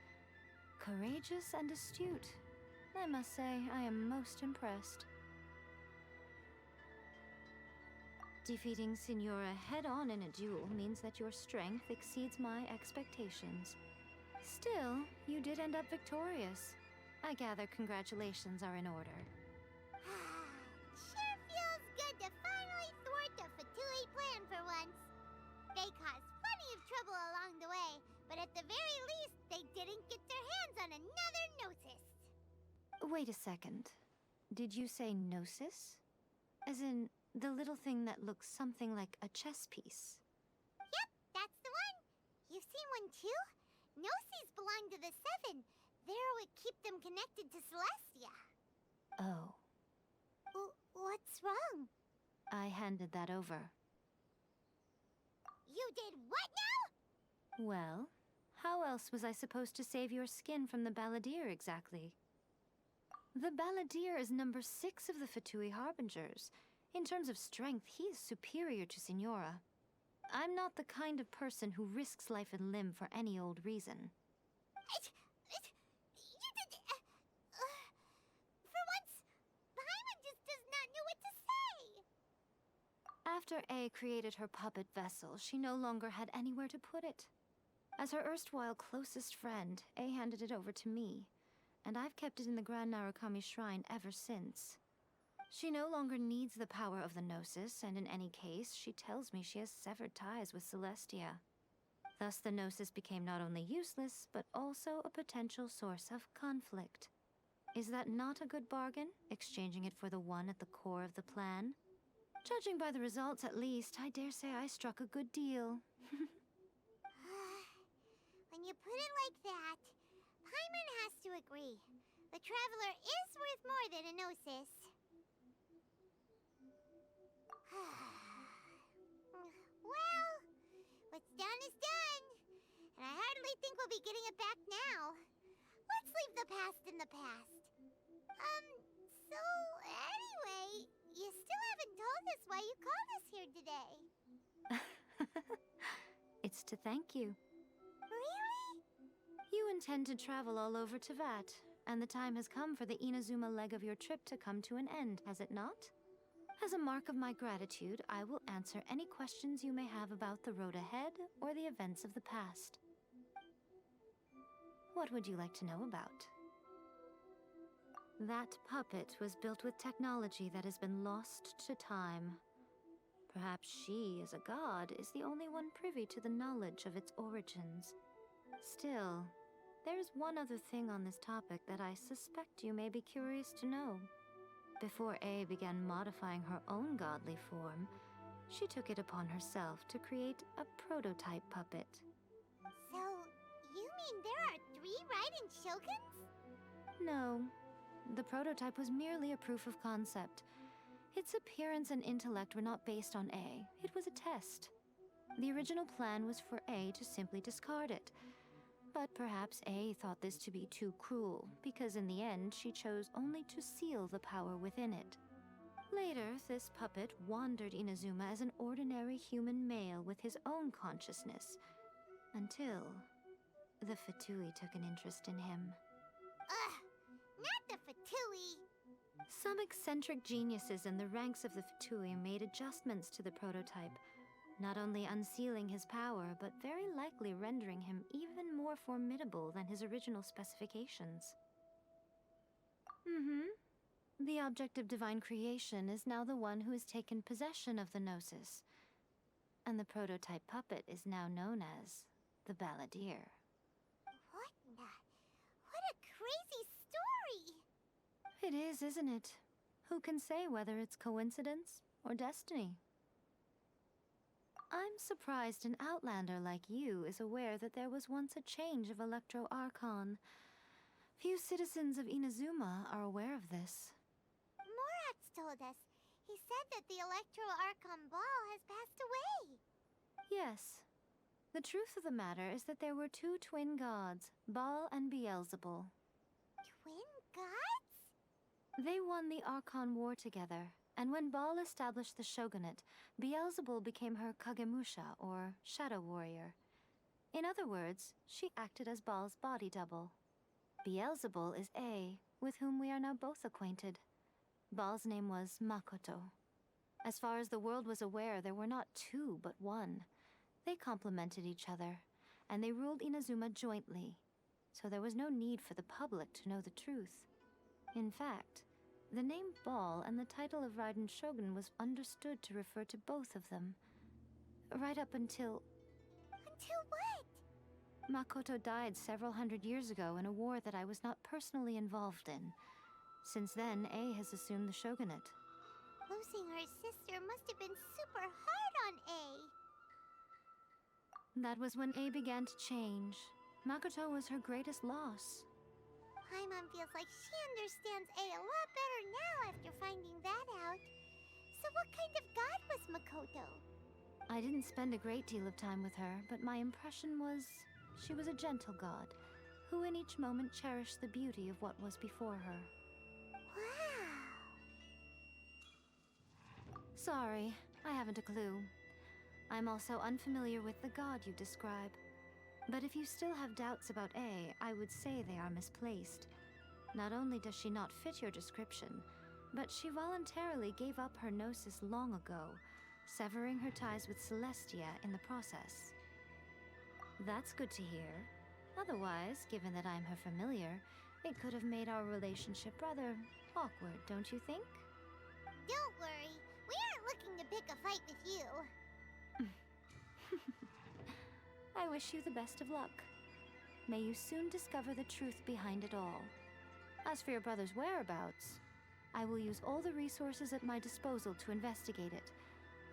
Courageous and astute. I must say, I am most impressed. Defeating Signora head-on in a duel means that your strength exceeds my expectations. Still, you did end up victorious. I gather congratulations are in order. Sure feels good to finally thwart the Fatui plan for once. They caused plenty of trouble along the way, but at the very least, they didn't get their hands on another Gnosis. Wait a second. Did you say Gnosis? As in, the little thing that looks something like a chess piece? Yep, that's the one. You've seen one too? Gnosis belong to the Seven. They're what keep them connected to Celestia. Oh. What's wrong? I handed that over. You did what now? Well, how else was I supposed to save your skin from the Balladeer exactly? The Balladeer is number 6 of the Fatui Harbingers. In terms of strength, he is superior to Signora. I'm not the kind of person who risks life and limb for any old reason. You did... for once, Paimon just does not know what to say. After A created her puppet vessel, she no longer had anywhere to put it. As her erstwhile closest friend, A handed it over to me, and I've kept it in the Grand Narukami Shrine ever since. She no longer needs the power of the Gnosis, and in any case, she tells me she has severed ties with Celestia. Thus, the Gnosis became not only useless, but also a potential source of conflict. Is that not a good bargain, exchanging it for the one at the core of the plan? Judging by the results, at least, I dare say I struck a good deal. When you put it like that, Paimon has to agree. The Traveler is worth more than a Gnosis. Well, what's done is done. And I hardly think we'll be getting it back now. Let's leave the past in the past. So anyway, you still haven't told us why you called us here today. It's to thank you. Really? You intend to travel all over Teyvat, and the time has come for the Inazuma leg of your trip to come to an end, has it not? As a mark of my gratitude, I will answer any questions you may have about the road ahead or the events of the past. What would you like to know about? That puppet was built with technology that has been lost to time. Perhaps she, as a god, is the only one privy to the knowledge of its origins. Still, there is one other thing on this topic that I suspect you may be curious to know. Before A began modifying her own godly form, she took it upon herself to create a prototype puppet. So, you mean there are 3 Raiden Shoguns? No, the prototype was merely a proof of concept. Its appearance and intellect were not based on A. It was a test. The original plan was for A to simply discard it. But perhaps A thought this to be too cruel, because in the end she chose only to seal the power within it. Later, this puppet wandered Inazuma as an ordinary human male with his own consciousness, until the Fatui took an interest in him. Ugh! Not the Fatui! Some eccentric geniuses in the ranks of the Fatui made adjustments to the prototype, not only unsealing his power, but very likely rendering him even more formidable than his original specifications. The object of divine creation is now the one who has taken possession of the Gnosis, and the prototype puppet is now known as the Balladeer. What a crazy story! It is, isn't it? Who can say whether it's coincidence or destiny? I'm surprised an outlander like you is aware that there was once a change of Electro Archon. Few citizens of Inazuma are aware of this. Morat's told us. He said that the Electro Archon Ball has passed away. Yes. The truth of the matter is that there were 2 twin gods, Baal and Beelzebul. Twin gods? They won the Archon War together, and when Baal established the shogunate, Beelzebul became her Kagemusha, or shadow warrior. In other words, she acted as Baal's body double. Beelzebul is A, with whom we are now both acquainted. Baal's name was Makoto. As far as the world was aware, there were not 2, but 1. They complemented each other, and they ruled Inazuma jointly, so there was no need for the public to know the truth. In fact, the name Baal and the title of Raiden Shogun was understood to refer to both of them. Right up until... Until what? Makoto died several hundred years ago in a war that I was not personally involved in. Since then, A has assumed the shogunate. Losing her sister must have been super hard on A. That was when A began to change. Makoto was her greatest loss. Paimon feels like she understands A a lot better now after finding that out. So what kind of god was Makoto? I didn't spend a great deal of time with her, but my impression was she was a gentle god, who in each moment cherished the beauty of what was before her. Wow! Sorry, I haven't a clue. I'm also unfamiliar with the god you describe. But if you still have doubts about A, I would say they are misplaced. Not only does she not fit your description, but she voluntarily gave up her gnosis long ago, severing her ties with Celestia in the process. That's good to hear. Otherwise, given that I'm her familiar, it could have made our relationship rather awkward, don't you think? Don't worry. We aren't looking to pick a fight with you. I wish you the best of luck. May you soon discover the truth behind it all. As for your brother's whereabouts, I will use all the resources at my disposal to investigate it,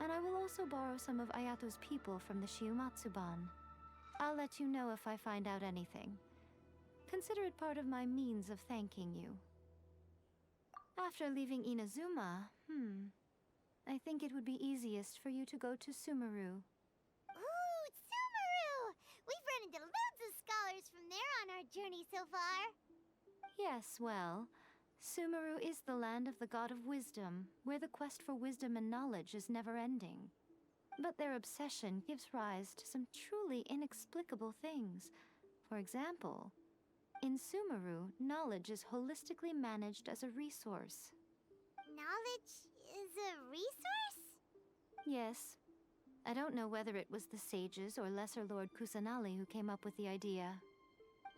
and I will also borrow some of Ayato's people from the Shiumatsuban. I'll let you know if I find out anything. Consider it part of my means of thanking you. After leaving Inazuma, I think it would be easiest for you to go to Sumeru. Ooh, Sumeru! We've run into loads of scholars from there on our journey so far. Yes, well, Sumeru is the land of the god of wisdom, where the quest for wisdom and knowledge is never-ending. But their obsession gives rise to some truly inexplicable things. For example, in Sumeru, knowledge is holistically managed as a resource. Knowledge is a resource? Yes. I don't know whether it was the sages or Lesser Lord Kusanali who came up with the idea.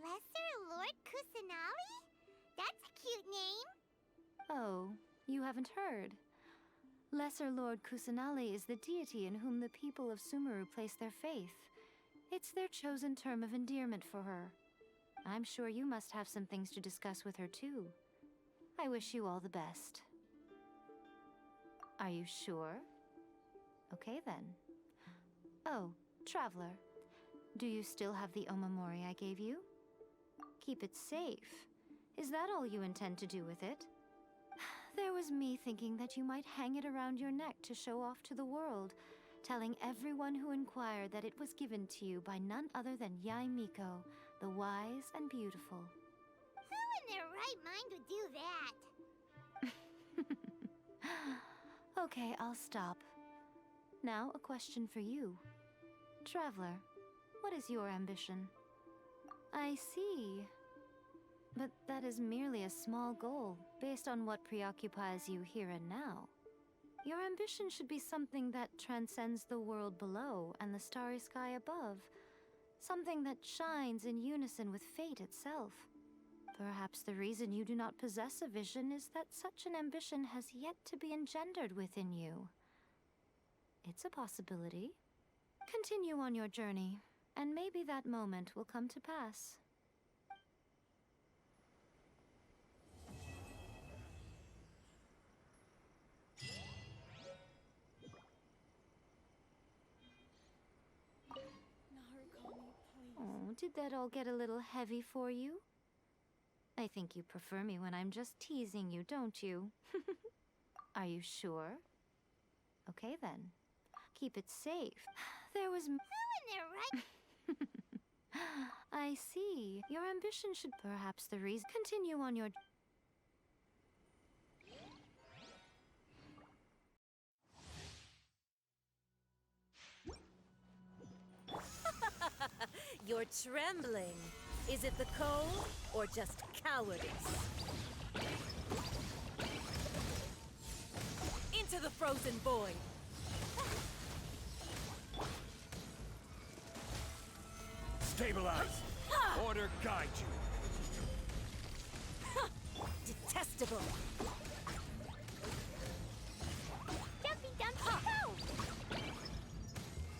Lesser Lord Kusanali? That's a cute name. Oh, you haven't heard. Lesser Lord Kusanali is the deity in whom the people of Sumeru place their faith. It's their chosen term of endearment for her. I'm sure you must have some things to discuss with her too. I wish you all the best. Are you sure? Okay then. Oh, Traveler, do you still have the Omamori I gave you? Keep it safe. Is that all you intend to do with it? There was me thinking that you might hang it around your neck to show off to the world, telling everyone who inquired that it was given to you by none other than Yae Miko, the wise and beautiful. Who in their right mind would do that? Okay, I'll stop. Now, a question for you. Traveler, what is your ambition? I see. But that is merely a small goal, based on what preoccupies you here and now. Your ambition should be something that transcends the world below and the starry sky above. Something that shines in unison with fate itself. Perhaps the reason you do not possess a vision is that such an ambition has yet to be engendered within you. It's a possibility. Continue on your journey, and maybe that moment will come to pass. Oh, did that all get a little heavy for you? I think you prefer me when I'm just teasing you, don't you? Are you sure? Okay then. Keep it safe. There was... Who in their right... I see. Your ambition should perhaps the reason... Continue on your... You're trembling. Is it the cold or just cowardice? Into the frozen void. Stabilize! Order guide you! Detestable! Dumpy dumpy go!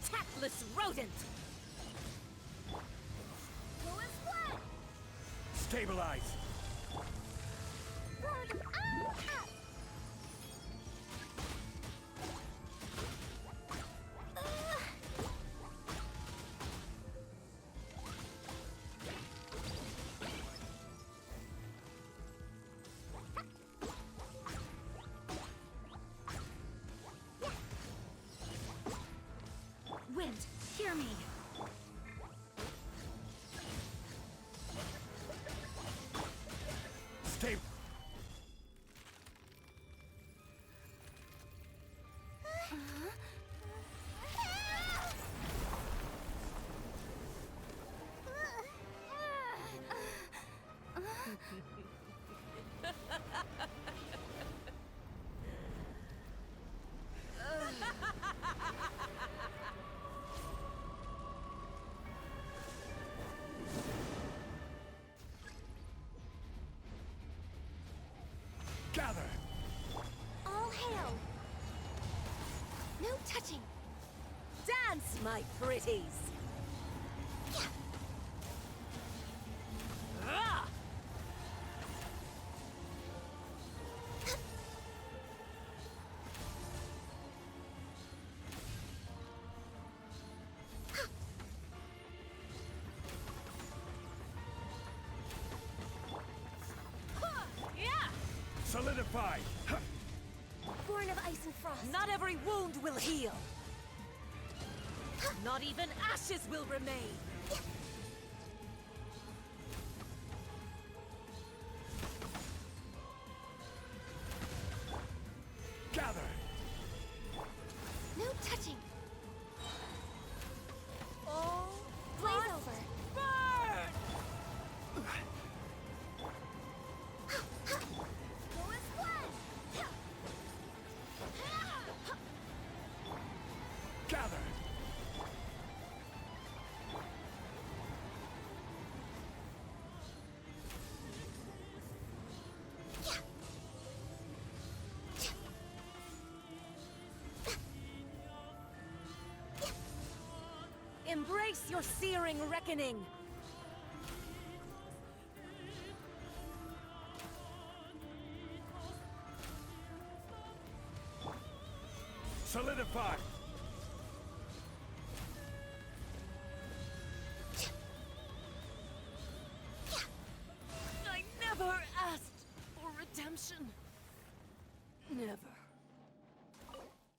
Tactless rodent! Stabilize! Blow them all up! Wind, hear me! No touching! Dance, my pretties! Ah! Solidify! Born of ice and frost. Not every wound will heal. Not even ashes will remain. Gather! No touching! Oh, Blaze over! burn! Go as one! Gather! Embrace your searing reckoning! Solidify!